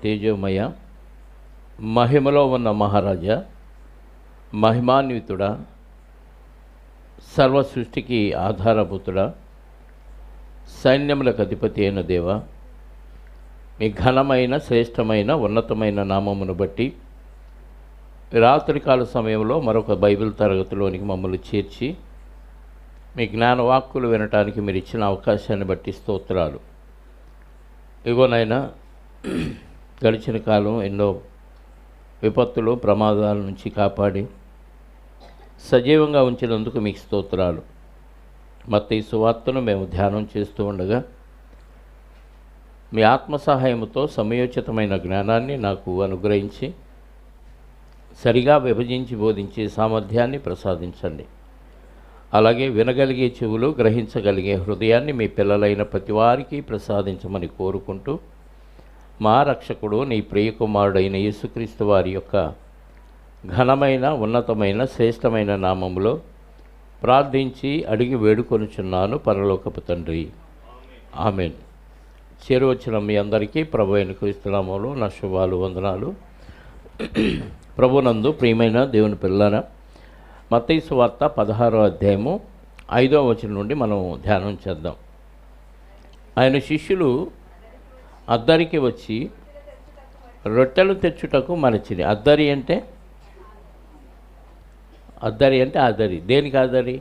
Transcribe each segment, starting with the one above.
తేజోమయ, మహిమలో ఉన్న మహారాజా, మహిమాన్వితుడా, సర్వ సృష్టికి ఆధారభూతుడా, సైన్యములకు అధిపతి అయిన దేవ, మీ ఘనమైన శ్రేష్టమైన ఉన్నతమైన నామమును బట్టి రాత్రికాల సమయంలో మరొక బైబిల్ తరగతిలోనికి మమ్మల్ని చేర్చి మీ జ్ఞానవాక్కులు వినటానికి మీరు ఇచ్చిన అవకాశాన్ని బట్టి స్తోత్రాలు. ఇగోనైనా గడిచిన కాలం ఎన్నో విపత్తులు ప్రమాదాల నుంచి కాపాడి సజీవంగా ఉంచినందుకు మీకు స్తోత్రాలు. మత్తయి సువార్తను మేము ధ్యానం చేస్తూ ఉండగా మీ ఆత్మ సహాయముతో సమయోచితమైన జ్ఞానాన్ని నాకు అనుగ్రహించి సరిగా విభజించి బోధించే సామర్థ్యాన్ని ప్రసాదించండి. అలాగే వినగలిగే చెవులు, గ్రహించగలిగే హృదయాన్ని మీ పిల్లలైన ప్రతి వారికి ప్రసాదించమని కోరుకుంటూ మా రక్షకుడు నీ ప్రియకుమారుడైన యేసుక్రీస్తు వారి యొక్క ఘనమైన ఉన్నతమైన శ్రేష్టమైన నామములో ప్రార్థించి అడిగి వేడుకొనుచున్నాను పరలోకపు తండ్రి, ఆమెన్. చేరువచ్చిన మీ అందరికీ ప్రభు అయిన క్రీస్తు నామములో నా శుభాలు, వందనాలు. ప్రభునందు ప్రియమైన దేవుని పిల్లలారా, మత్తయి సువార్త 16వ అధ్యాయము 5వ వచనం నుండి మనం ధ్యానం చేద్దాం. ఆయన శిష్యులు అద్దరికి వచ్చి రొట్టెలు తెచ్చుటకు మరచిరి. అద్దరి అంటే ఆదరి. దేనికి ఆదరి?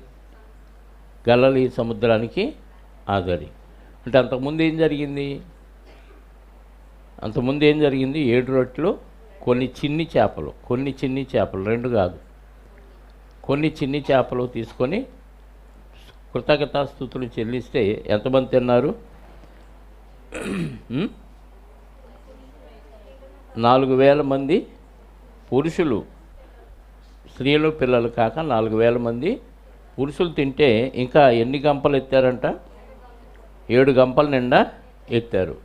గలిలయ సముద్రానికి ఆదరి. అంటే అంతకుముందు ఏం జరిగింది? 7 రొట్టెలు, కొన్ని చిన్ని చేపలు, 2 కాదు, కొన్ని చిన్ని చేపలు తీసుకొని కృతజ్ఞతాస్తుతులు చెల్లిస్తే ఎంతమంది తిన్నారు? 4,000 మంది పురుషులు, స్త్రీలు పిల్లలు కాక 4,000 మంది పురుషులు తింటే ఇంకా ఎన్ని గంపలు ఎత్తారంట? 7 గంపల నిండా ఎత్తారు.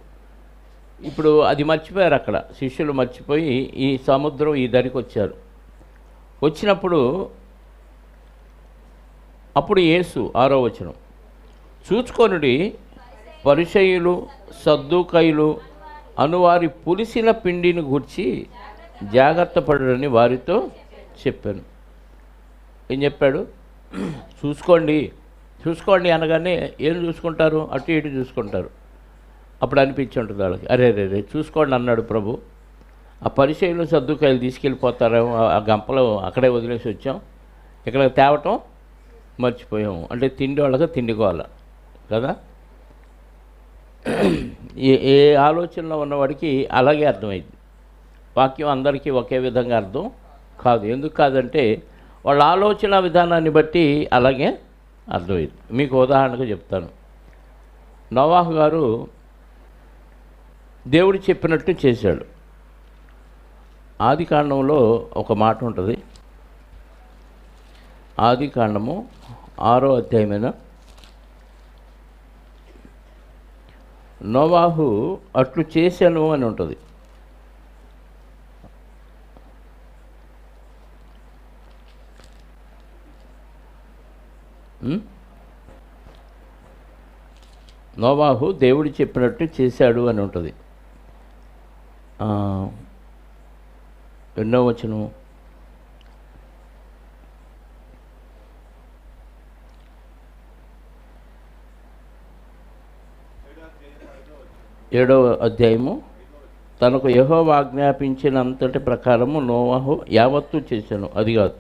ఇప్పుడు అది మర్చిపోయారు. అక్కడ శిష్యులు మర్చిపోయి ఈ సముద్రం ఈ దరికి వచ్చారు. వచ్చినప్పుడు అప్పుడు యేసు 6వ వచనం, చూచుకొనుడి, పరిసయ్యులు సద్దూకయ్యులు అనువారి పులిసిన పిండిని గూర్చి జాగ్రత్త పడరని వారితో చెప్పాను. ఏం చెప్పాడు? చూసుకోండి అనగానే ఏం చూసుకుంటారు? అటు ఇటు చూసుకుంటారు. అప్పుడు అనిపించి ఉంటుంది వాళ్ళకి, అరే చూసుకోండి అన్నాడు ప్రభు. ఆ పరిసయ్యులు సద్దూకాయలు తీసుకెళ్ళిపోతారేమో, ఆ గంపలు అక్కడే వదిలేసి వచ్చాం, ఇక్కడ తేవటం మర్చిపోయాము. అంటే తిండి వాళ్ళకి తిండికోవాల కదా. ఏ ఆలోచనలో ఉన్నవాడికి అలాగే అర్థమైంది. వాక్యం అందరికీ ఒకే విధంగా అర్థం కాదు. ఎందుకు కాదంటే వాళ్ళ ఆలోచన విధానాన్ని బట్టి అలాగే అర్థమైంది. మీకు ఉదాహరణకు చెప్తాను. నోవాహు గారు దేవుడు చెప్పినట్టు చేశాడు. ఆదికాండంలో ఒక మాట ఉంటుంది. ఆదికాండము 6వ అధ్యాయమైన నోవాహు అట్లు చేశాను అని ఉంటుంది. నోవాహు దేవుడు చెప్పినట్టు చేశాడు అని ఉంటుంది. 8వ వచనం, 7వ అధ్యాయము, తనకు యెహోవా ఆజ్ఞాపించినంతటి ప్రకారము నోవాహు యావత్తు చేశాను. అది కాదు,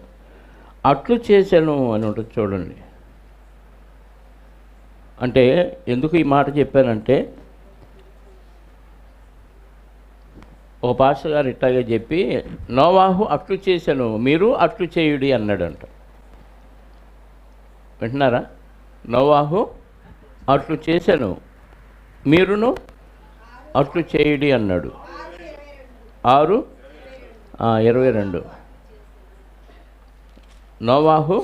అట్లు చేశాను అని ఉంటుంది. చూడండి, అంటే ఎందుకు ఈ మాట చెప్పానంటే, ఒక పాస్టర్ గారు ఇట్లాగే చెప్పి నోవాహు అట్లు చేశాను, మీరు అట్లు చేయుడి అన్నాడంట. వింటున్నారా? నోవాహు అట్లు చేశాను, మీరును అట్లు చేయుడి అన్నాడు. 6:22 నోవాహు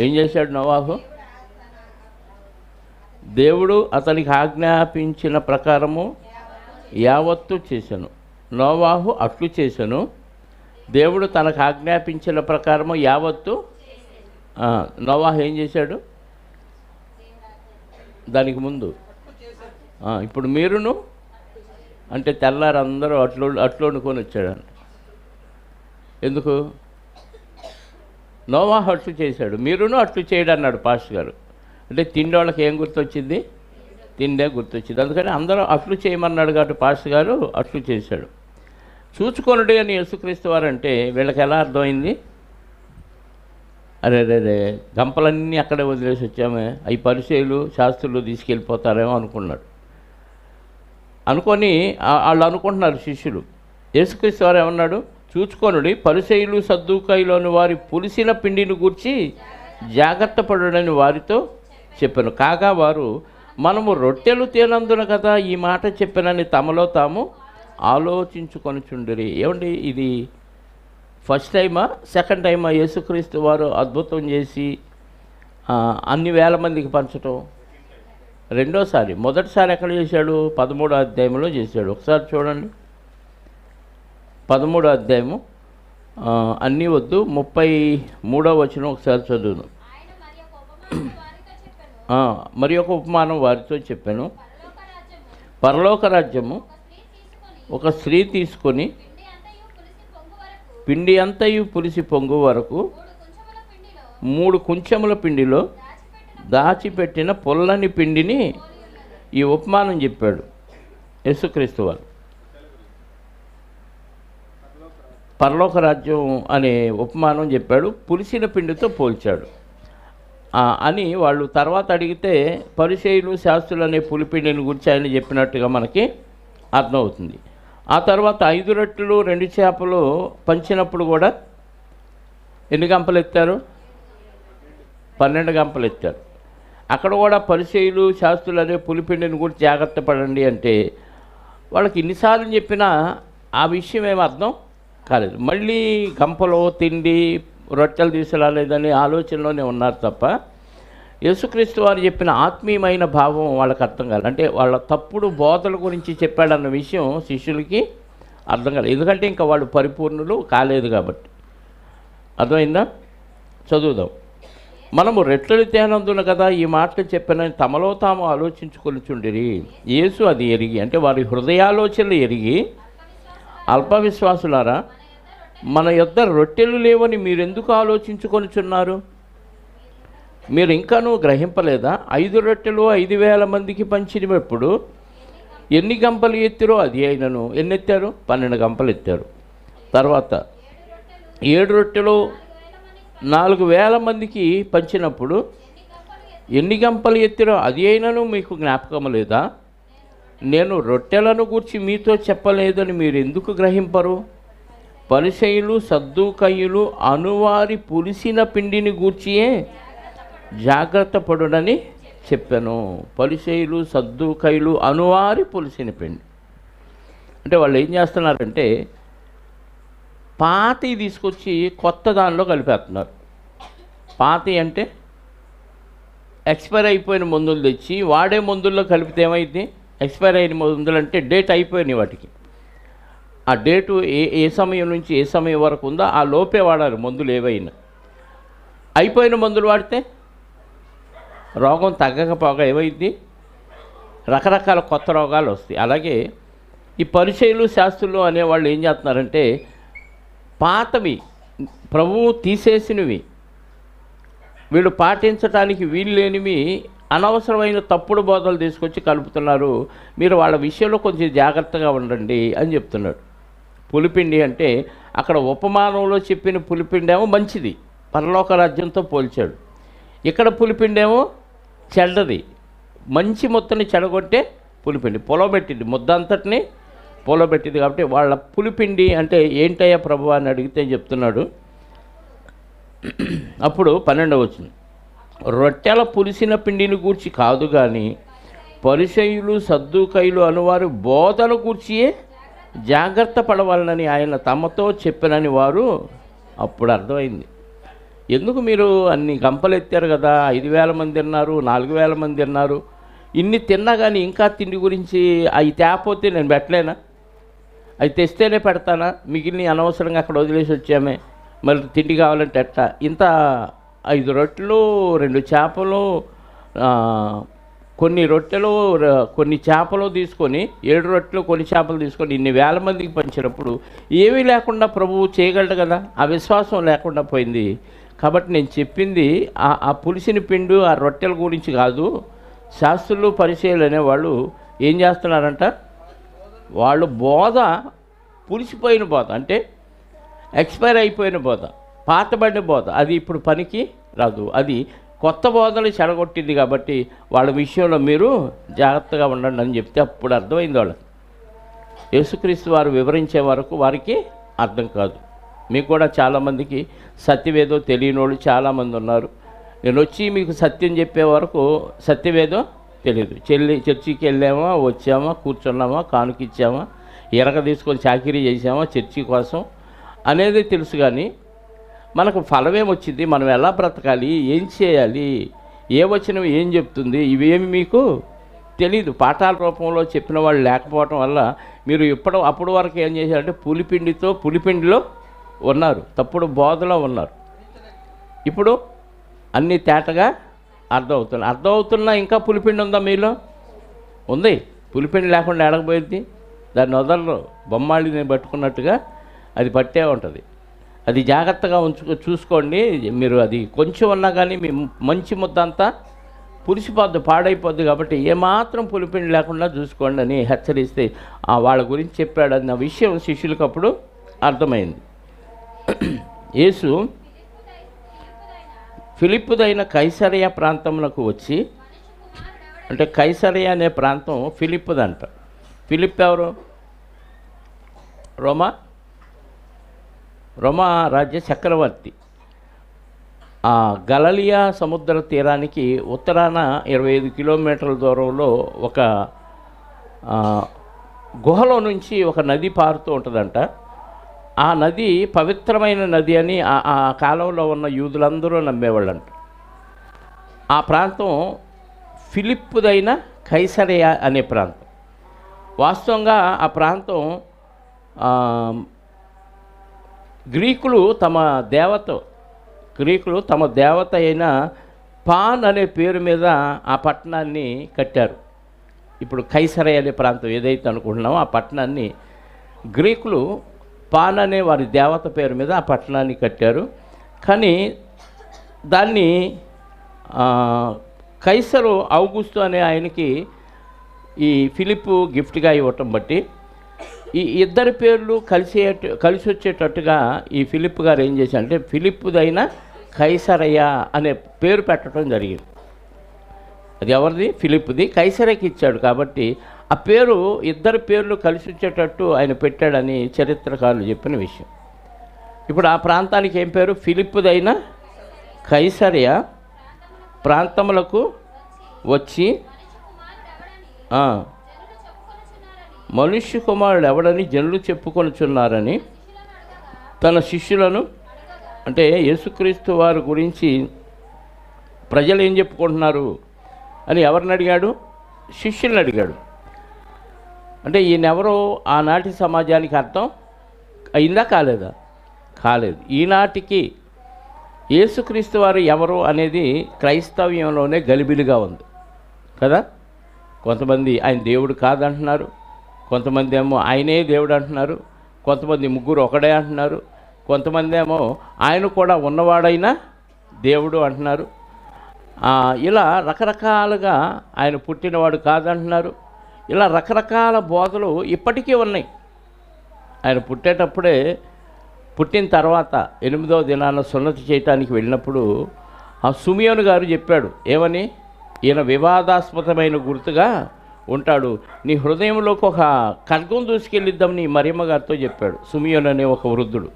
ఏం చేశాడు? నోవాహు దేవుడు అతనికి ఆజ్ఞాపించిన ప్రకారము యావత్తు చేశాను. నోవాహు అట్లు చేశాను, దేవుడు తనకు ఆజ్ఞాపించిన ప్రకారము యావత్తు. నోవాహు ఏం చేశాడు? దానికి ముందు ఇప్పుడు మీరును అంటే తెల్లారు అందరూ అట్లు వండుకొని వచ్చాడంట. ఎందుకు? నోవాహు అట్లు చేశాడు, మీరును అట్లు చేయడు అన్నాడు పాస్టర్ గారు. అంటే తిండి వాళ్ళకి ఏం గుర్తొచ్చింది? తిండే గుర్తొచ్చింది. అందుకని అందరూ అట్లు చేయమన్నాడు కాబట్టి పాస్టర్ గారు అట్లు చేశాడు. చూచుకొనుడి అని యేసుక్రీస్తు వారు అంటే వీళ్ళకి ఎలా అర్థమైంది? అరే రే గంపలన్నీ అక్కడే వదిలేసి వచ్చామే, అవి పరిచయులు శాస్త్రులు తీసుకెళ్ళిపోతారేమో అనుకున్నాడు. అనుకొని వాళ్ళు అనుకుంటున్నారు శిష్యులు. యేసుక్రీస్తు వారు ఏమన్నాడు? చూచుకొనుడి, పరిసయ్యులు సద్దూకాయులోని వారి పులిసిన పిండిని గూర్చి జాగ్రత్త పడుడని వారితో చెప్పాను. కాగా వారు మనము రొట్టెలు తినందున కదా ఈ మాట చెప్పానని తమలో తాము ఆలోచించుకొనుచుండిరి. ఏమండి, ఇది ఫస్ట్ టైమా సెకండ్ టైమా యేసుక్రీస్తు వారు అద్భుతం చేసి అన్ని వేల మందికి పంచటం? రెండోసారి. మొదటిసారి ఎక్కడ చేశాడు? 13వ అధ్యాయంలో చేశాడు. ఒకసారి చూడండి, 13వ అధ్యాయము అన్నీ వద్దు, 33వ వచనం ఒకసారి చదువును. మరి ఒక ఉపమానం వారితో చెప్పాను. పరలోక రాజ్యము ఒక స్త్రీ తీసుకొని పిండి అంతయు పులిసి పొంగు వరకు 3 కుంచెముల పిండిలో దాచిపెట్టిన పొల్లని పిండిని ఈ ఉపమానం చెప్పాడు యేసుక్రీస్తు వారు. పరలోక రాజ్యం అనే ఉపమానం చెప్పాడు, పులిసిన పిండితో పోల్చాడు అని వాళ్ళు తర్వాత అడిగితే పరిసయ్యులు శాస్త్రులు అనే పులిపిండిని గురించి ఆయన చెప్పినట్టుగా మనకి అర్థమవుతుంది. ఆ తర్వాత 5 రొట్టెలు 2 చేపలు పంచినప్పుడు కూడా ఎన్ని గంపలు ఎత్తారు? 12 గంపలు ఎత్తారు. అక్కడ కూడా పరిసయ్యులు శాస్త్రులు అనే పులిపిండిని గురించి జాగ్రత్త పడండి అంటే వాళ్ళకి ఇన్నిసార్లు చెప్పినా ఆ విషయం ఏమి అర్థం కాలేదు. మళ్ళీ గంపలో తిండి రొట్టెలు తీసుకురాలేదనే ఆలోచనలోనే ఉన్నారు తప్ప యేసుక్రీస్తు వారు చెప్పిన ఆత్మీయమైన భావం వాళ్ళకి అర్థం కాలేదు. అంటే వాళ్ళ తప్పుడు బోధల గురించి చెప్పాడన్న విషయం శిష్యులకి అర్థం కాలేదు. ఎందుకంటే ఇంకా వాళ్ళు పరిపూర్ణులు కాలేదు కాబట్టి. అర్థమైందా? చదువుదాం. మనము రెట్లలు తేనందున కదా ఈ మాటలు చెప్పినని తమలో తాము ఆలోచించుకొనిచుండిరి. యేసు అది ఎరిగి, అంటే వారి హృదయాలోచనలు ఎరిగి, అల్పవిశ్వాసులారా, మన యొద్ద రొట్టెలు లేవని మీరెందుకు ఆలోచించుకొనిచున్నారు? మీరు ఇంకానూ గ్రహింపలేదా? 5 రొట్టెలు 5,000 మందికి పంచినప్పుడు ఎన్ని గంపలు ఎత్తిరో అది అయినను. ఎన్ని ఎత్తారు? 12 గంపలు ఎత్తారు. తర్వాత 7 రొట్టెలు 4,000 మందికి పంచినప్పుడు ఎన్ని గంపలు ఎత్తిరో అది అయినను మీకు జ్ఞాపకం లేదా? నేను రొట్టెలను గూర్చి మీతో చెప్పలేదని మీరు ఎందుకు గ్రహింపరు? పరిసయ్యులు సద్దూకయ్యులు అనువారి పులిసిన పిండిని గూర్చియే జాగ్రత్త పడునని చెప్పాను. పరిసయ్యులు సద్దూకయ్యులు అనువారి పులిసిన పిండి అంటే వాళ్ళు ఏం చేస్తున్నారంటే పాతి తీసుకొచ్చి కొత్త దానిలో కలిపేస్తున్నారు. పాతి అంటే ఎక్స్పైర్ అయిపోయిన మందులు తెచ్చి వాడే మందుల్లో కలిపితే ఏమైంది? ఎక్స్పైర్ అయిన మందులు అంటే డేట్ అయిపోయినాయి వాటికి. ఆ డేటు ఏ సమయం నుంచి ఏ సమయం వరకు ఉందో ఆ లోపే వాడాలి మందులు ఏవైనా. అయిపోయిన మందులు వాడితే రోగం తగ్గకపోగా ఏమైంది? రకరకాల కొత్త రోగాలు వస్తాయి. అలాగే ఈ పరిచయులు శాస్త్రులు అనేవాళ్ళు ఏం చేస్తున్నారంటే పాతవి ప్రభువు తీసేసినవి వీళ్ళు పాటించడానికి వీలు లేనివి అనవసరమైన తప్పుడు బోధలు తీసుకొచ్చి కలుపుతున్నారు. మీరు వాళ్ళ విషయంలో కొంచెం జాగ్రత్తగా ఉండండి అని చెప్తున్నాడు. పులిపిండి అంటే అక్కడ ఉపమానంలో చెప్పిన పులిపిండి ఏమో మంచిది, పరలోక రాజ్యంతో పోల్చాడు. ఇక్కడ పులిపిండి ఏమో చెడ్డది, మంచి ముత్తని చెడగొట్టే పులిపిండి, పొలబెట్టింది, ముద్ద అంతటిని పొలబెట్టింది. కాబట్టి వాళ్ళ పులిపిండి అంటే ఏంటయ్యా ప్రభు అని అడిగితే చెప్తున్నాడు. అప్పుడు 12వ వచనం, రొట్టెల పులిసిన పిండిని గూర్చి కాదు కానీ పరిసయ్యులు సద్దూకయ్యులు అనువారు బోధన గూర్చియే జాగ్రత్త పడవాలని ఆయన తమతో చెప్పినని వారు అప్పుడు అర్థమైంది. ఎందుకు మీరు అన్ని గంపలు ఎత్తారు కదా, 5,000 మంది తిన్నారు, 4,000 మంది తిన్నారు, ఇన్ని తిన్నా కానీ ఇంకా తిండి గురించి అవి తేపోతే నేను పెట్టలేనా? అవి తెస్తేనే పెడతానా? మిగిలిన అనవసరంగా అక్కడ వదిలేసి వచ్చామే, మళ్ళీ తిండి కావాలంటే ఎట్టా? ఇంత 5 రొట్టెలు 2 చేపలు కొన్ని రొట్టెలు కొన్ని చేపలు తీసుకొని 7 రొట్టెలు కొన్ని చేపలు తీసుకొని ఇన్ని వేల మందికి పంచినప్పుడు ఏమీ లేకుండా ప్రభువు చేయగలడు కదా. ఆ విశ్వాసం లేకుండా పోయింది. కాబట్టి నేను చెప్పింది ఆ పులిసిన పిండు ఆ రొట్టెల గురించి కాదు. శాస్త్రులు పరిచయాలు అనేవాళ్ళు ఏం చేస్తున్నారంట, వాళ్ళు బోధ పులిసిపోయిన బోధ, అంటే ఎక్స్పైర్ అయిపోయిన బోధ, పాతబడిన బోధ, అది ఇప్పుడు పనికి రాదు. అది కొత్త బోధలు చెడగొట్టింది. కాబట్టి వాళ్ళ విషయంలో మీరు జాగ్రత్తగా ఉండండి అని చెప్తే అప్పుడు అర్థమైంది వాళ్ళకి. యేసుక్రీస్తు వారు వివరించే వరకు వారికి అర్థం కాదు. మీకు కూడా చాలామందికి సత్యవేదో తెలియని వాళ్ళు చాలామంది ఉన్నారు. నేను వచ్చి మీకు సత్యం చెప్పే వరకు సత్యవేదో తెలియదు. చర్చికి వెళ్ళామా, వచ్చామా, కూర్చున్నామా, కానుకిచ్చామా, ఎరగ తీసుకొని చాకిరీ చేసామా చర్చి కోసం అనేది తెలుసు. కానీ మనకు ఫలమేమొచ్చింది, మనం ఎలా బ్రతకాలి, ఏం చేయాలి, ఏ వచనం ఏం చెప్తుంది, ఇవేమి మీకు తెలీదు. పాఠాల రూపంలో చెప్పిన వాళ్ళు లేకపోవటం వల్ల మీరు అప్పుడు వరకు ఏం చేశారంటే పులిపిండిలో ఉన్నారు, తప్పుడు బోధలో ఉన్నారు. ఇప్పుడు అన్నీ తేటగా అర్థమవుతున్నా ఇంకా పులిపిండి ఉందా మీలో? ఉంది. పులిపిండి లేకుండా ఎడకపోయింది. దాన్ని వదలరు, బొమ్మాళిని పట్టుకున్నట్టుగా అది పట్టే ఉంటుంది. అది జాగ్రత్తగా చూసుకోండి మీరు. అది కొంచెం ఉన్నా కానీ మీ మంచి ముద్ద అంతా పులిసిపోద్ది, పాడైపోద్ది. కాబట్టి ఏమాత్రం పులిపిండి లేకుండా చూసుకోండి అని హెచ్చరిస్తే వాళ్ళ గురించి చెప్పాడు అన్న విషయం శిష్యులకు అప్పుడు అర్థమైంది. యేసు ఫిలిప్పుదైన కైసరయ ప్రాంతమునకు వచ్చి, అంటే కైసరయ అనే ప్రాంతం ఫిలిప్పుదంట. ఫిలిప్ ఎవరు? రోమా రాజ్య చక్రవర్తి. గలిలయ సముద్ర తీరానికి ఉత్తరాన 25 కిలోమీటర్ల దూరంలో ఒక గుహలో నుంచి ఒక నది పారుతూ ఉంటుందంట. ఆ నది పవిత్రమైన నది అని ఆ కాలంలో ఉన్న యూదులందరూ నమ్మేవాళ్ళంట. ఆ ప్రాంతం ఫిలిప్పుదైన కైసరయ అనే ప్రాంతం. వాస్తవంగా ఆ ప్రాంతం గ్రీకులు తమ దేవత అయిన పాన్ అనే పేరు మీద ఆ పట్టణాన్ని కట్టారు. ఇప్పుడు కైసరయ అనే ప్రాంతం ఏదైతే అనుకుంటున్నామో ఆ పట్టణాన్ని గ్రీకులు పాన్ అనే వారి దేవత పేరు మీద ఆ పట్టణాన్ని కట్టారు. కానీ దాన్ని కైసరు ఔగుస్తు అనే ఆయనకి ఈ ఫిలిప్పు గిఫ్ట్గా ఇవ్వటం బట్టి ఈ ఇద్దరి పేర్లు కలిసి వచ్చేటట్టుగా ఈ ఫిలిప్ గారు ఏం చేశారంటే ఫిలిప్పుదైన కైసరయ అనే పేరు పెట్టడం జరిగింది. అది ఎవరిది? ఫిలిప్ది. కైసరయ్యకి ఇచ్చాడు. కాబట్టి ఆ పేరు ఇద్దరు పేర్లు కలిసి వచ్చేటట్టు ఆయన పెట్టాడని చరిత్రకారులు చెప్పిన విషయం. ఇప్పుడు ఆ ప్రాంతానికి ఏం పేరు? ఫిలిప్పుదైన కైసరయ ప్రాంతములకు వచ్చి మనుష్య కుమారుడు ఎవడని జనులు చెప్పుకొనుచున్నారని తన శిష్యులను, అంటే యేసుక్రీస్తు వారి గురించి ప్రజలు ఏం చెప్పుకుంటున్నారు అని ఎవరిని అడిగాడు? శిష్యులను అడిగాడు. అంటే ఈయనెవరో ఆనాటి సమాజానికి అర్థం అయిందా కాలేదా? కాలేదు. ఈనాటికి యేసుక్రీస్తు వారు ఎవరు అనేది క్రైస్తవ్యంలోనే గలిబిలిగా ఉంది కదా. కొంతమంది ఆయన దేవుడు కాదంటున్నారు, కొంతమంది ఏమో ఆయనే దేవుడు అంటున్నారు, కొంతమంది ముగ్గురు ఒకడే అంటున్నారు, కొంతమంది ఏమో ఆయన కూడా ఉన్నవాడైనా దేవుడు అంటున్నారు. ఇలా రకరకాలుగా ఆయన పుట్టినవాడు కాదంటున్నారు. ఇలా రకరకాల బోధలు ఇప్పటికీ ఉన్నాయి. ఆయన పుట్టిన తర్వాత 8వ దినాన సున్నతి చేయటానికి వెళ్ళినప్పుడు ఆ సుమియోను గారు చెప్పాడు ఏమని, ఈయన వివాదాస్పదమైన గుర్తుగా ఉంటాడు, నీ హృదయంలోకి ఒక ఖడ్గం దూసుకెళ్ళిద్దామని మరియమ్మ గారితో చెప్పాడు సుమియోను అనే ఒక వృద్ధుడు.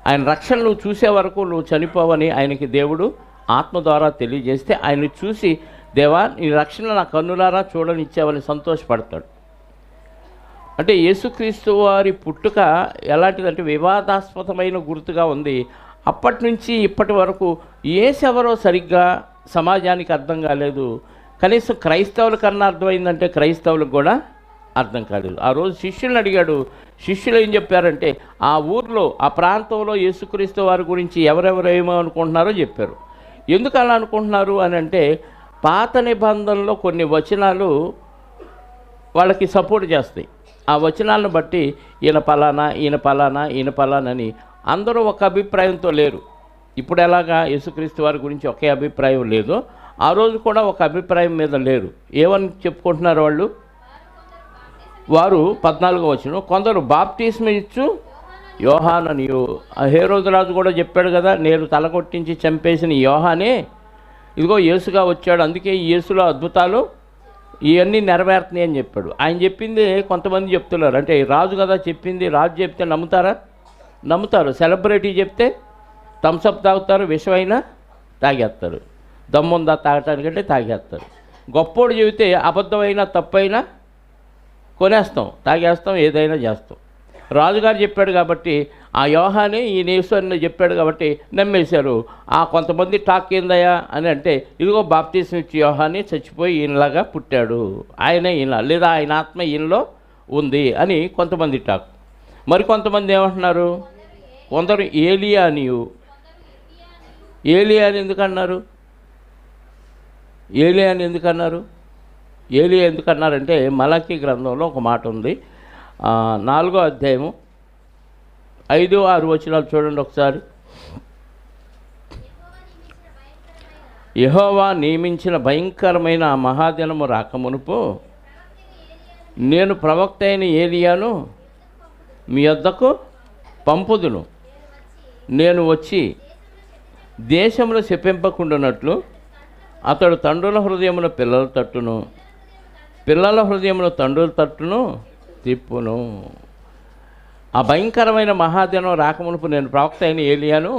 ఆయన రక్షణ నువ్వు చూసే వరకు నువ్వు చనిపోవని ఆయనకి దేవుడు ఆత్మ ద్వారా తెలియజేస్తే ఆయన చూసి, దేవా నీ రక్షణ నా కన్నులారా చూడనిచ్చావని సంతోషపడతాడు. అంటే యేసుక్రీస్తు వారి పుట్టుక ఎలాంటిదంటే వివాదాస్పదమైన గుర్తుగా ఉంది. అప్పటి నుంచి ఇప్పటి వరకు ఏసెవరో సరిగ్గా సమాజానికి అర్థం కాలేదు. కనీసం క్రైస్తవుల కన్నా అర్థమైందంటే క్రైస్తవులకు కూడా అర్థం కాలేదు. ఆ రోజు శిష్యులను అడిగాడు. శిష్యులు ఏం చెప్పారంటే ఆ ఊర్లో ఆ ప్రాంతంలో యేసుక్రీస్తు వారి గురించి ఎవరెవరు ఏమో అనుకుంటున్నారో చెప్పారు. ఎందుకు అలా అనుకుంటున్నారు అని అంటే పాత నిబంధనలో కొన్ని వచనాలు వాళ్ళకి సపోర్ట్ చేస్తాయి. ఆ వచనాలను బట్టి ఈయన పలానా ఈయన పలానా ఈయన పలానా అని అందరూ ఒక అభిప్రాయంతో లేరు. ఇప్పుడు ఎలాగా యేసుక్రీస్తు వారి గురించి ఒకే అభిప్రాయం లేదు, ఆ రోజు కూడా ఒక అభిప్రాయం మీద లేరు. ఏమని చెప్పుకుంటున్నారు వాళ్ళు? వారు 14వ వచనం, కొందరు బాప్టిస్మ ఇచ్చు యోహాననియు. హేరోదు రాజు కూడా చెప్పాడు కదా, నేను తలకొట్టించి చంపేసిన యోహానే ఇదిగో యేసుగా వచ్చాడు, అందుకే ఈ యేసులో అద్భుతాలు ఇవన్నీ నెరవేరుతున్నాయి అని చెప్పాడు. ఆయన చెప్పింది కొంతమంది చెప్తున్నారు, అంటే రాజు కదా చెప్పింది, రాజు చెప్తే నమ్ముతారా? నమ్ముతారు. సెలబ్రిటీ చెప్తే థమ్సప్ తాగుతారు, విషమైనా తాగేస్తారు, దమ్ముందా తాగటానికంటే తాగేస్తారు. గొప్పోడు చెబితే అబద్ధమైనా తప్పైనా కొనేస్తాం, తాగేస్తాం, ఏదైనా చేస్తాం. రాజుగారు చెప్పాడు కాబట్టి ఆ యోహానే ఈయన యేసు అని చెప్పాడు కాబట్టి నమ్మేశారు. ఆ కొంతమంది టాక్ ఏందయ్యా అని అంటే, ఇదిగో బాప్టిజం ఇచ్చి యోహానే చచ్చిపోయి ఈయనలాగా పుట్టాడు, ఆయనే ఈయన, లేదా ఆయన ఆత్మ ఈయనలో ఉంది అని కొంతమంది టాక్. మరి కొంతమంది ఏమంటున్నారు, కొందరు ఏలియా అనియు. ఏలియా అని ఎందుకన్నారు? ఏలియా అని ఎందుకన్నారు? ఏలియా ఎందుకన్నారంటే మలాకీ గ్రంథంలో ఒక మాట ఉంది, 4వ అధ్యాయము 5, 6 వచనాలు చూడండి ఒకసారి. యెహోవా నియమించిన భయంకరమైన ఆ మహాదినము రాకమునుపు నేను ప్రవక్త అయిన ఏలియాను మీ వద్దకు పంపుదును. నేను వచ్చి దేశంలో శపింపకుండానట్లు అతడు తండ్రుల హృదయమున పిల్లల తట్టును, పిల్లల హృదయమున తండ్రుల తట్టును తిప్పును. ఆ భయంకరమైన మహాదినం రాకమునుపు నేను ప్రవక్త అయిన ఏలియాను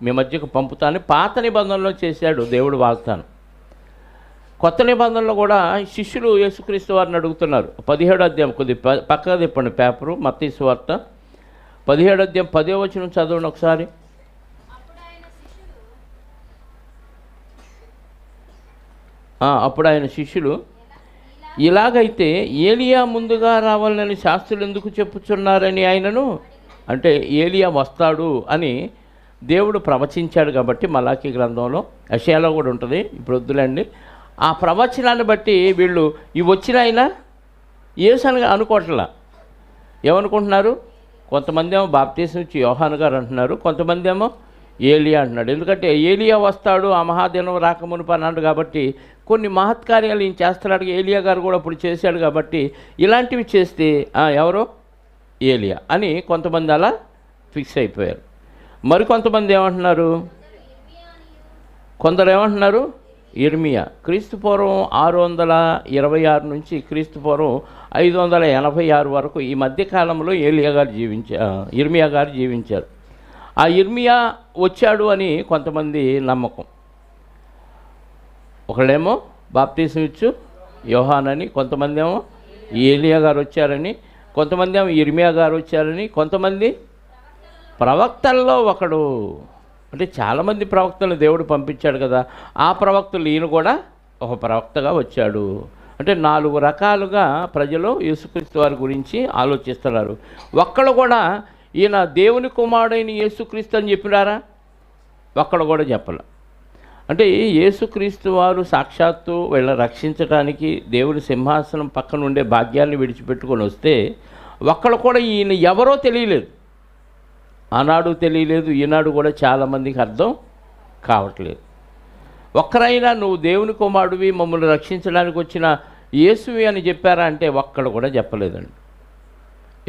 మీ మధ్యకు పంపుతాను. పాత నిబంధనలో చేశాడు దేవుడు వాగ్దానం. కొత్త నిబంధనలో కూడా శిష్యులు యేసుక్రీస్తు వారిని అడుగుతున్నారు. 17వ అధ్యాయం, కొద్ది పక్కగా తిప్పండి పేపరు, మత్తయి సువార్త 17వ అధ్యాయం 10వ వచనం చదవండి ఒకసారి. అప్పుడు ఆయన శిష్యులు, ఇలాగైతే ఏలియా ముందుగా రావాలని శాస్త్రులు ఎందుకు చెప్పుచున్నారని ఆయనను, అంటే ఏలియా వస్తాడు అని దేవుడు ప్రవచించాడు కాబట్టి మలాకీ గ్రంథంలో, యెషయాలో కూడా ఉంటుంది, ఇప్పుడు వద్దులేండి. ఆ ప్రవచనాన్ని బట్టి వీళ్ళు ఈ వచ్చిన ఆయన యేసు అని అనుకోవట్లా. ఏమనుకుంటున్నారు? కొంతమంది ఏమో బాప్టిజం ఇచ్చి యోహాను గారు అంటున్నారు, కొంతమంది ఏమో ఏలియా అంటున్నాడు. ఎందుకంటే ఏలియా వస్తాడు ఆ మహాదినం రాకమునుపు అన్నాడు కాబట్టి కొన్ని మహత్కార్యాలు ఈయన చేస్తున్నాడు. ఏలియా గారు కూడా ఇప్పుడు చేశాడు కాబట్టి ఇలాంటివి చేస్తే ఎవరో ఏలియా అని కొంతమంది అలా ఫిక్స్ అయిపోయారు. మరి కొంతమంది ఏమంటున్నారు, కొందరు ఏమంటున్నారు ఇర్మియా. క్రీస్తుపూర్వం 626 నుంచి క్రీస్తుపూర్వం 586 వరకు ఈ మధ్యకాలంలో ఇర్మియా గారు జీవించారు. ఆ ఇర్మియా వచ్చాడు అని కొంతమంది నమ్మకం. ఒకళ్ళేమో బాప్టిజం ఇచ్చు యోహానని, కొంతమంది ఏమో ఏలియా గారు వచ్చారని, కొంతమంది ఏమో ఇర్మియా గారు వచ్చారని, కొంతమంది ప్రవక్తల్లో ఒకడు, అంటే చాలామంది ప్రవక్తలను దేవుడు పంపించాడు కదా, ఆ ప్రవక్తలు ఈయన కూడా ఒక ప్రవక్తగా వచ్చాడు. అంటే 4 రకాలుగా ప్రజలు యేసుక్రీస్తు వారి గురించి ఆలోచిస్తున్నారు. ఒక్కడు కూడా ఈయన దేవుని కుమారుడైన యేసుక్రీస్తు అని చెప్పినారా? ఒక్కడు కూడా చెప్పలే. అంటే యేసుక్రీస్తు వారు సాక్షాత్తు వీళ్ళ రక్షించడానికి దేవుని సింహాసనం పక్కన ఉండే భాగ్యాన్ని విడిచిపెట్టుకొని వస్తే ఒక్కడు కూడా ఈయన ఎవరో తెలియలేదు. ఆనాడు తెలియలేదు, ఈనాడు కూడా చాలామందికి అర్థం కావట్లేదు. ఒక్కరైనా నువ్వు దేవుని కుమారుడివి, మమ్మల్ని రక్షించడానికి వచ్చిన యేసువి అని చెప్పారా అంటే ఒక్కడు కూడా చెప్పలేదండి.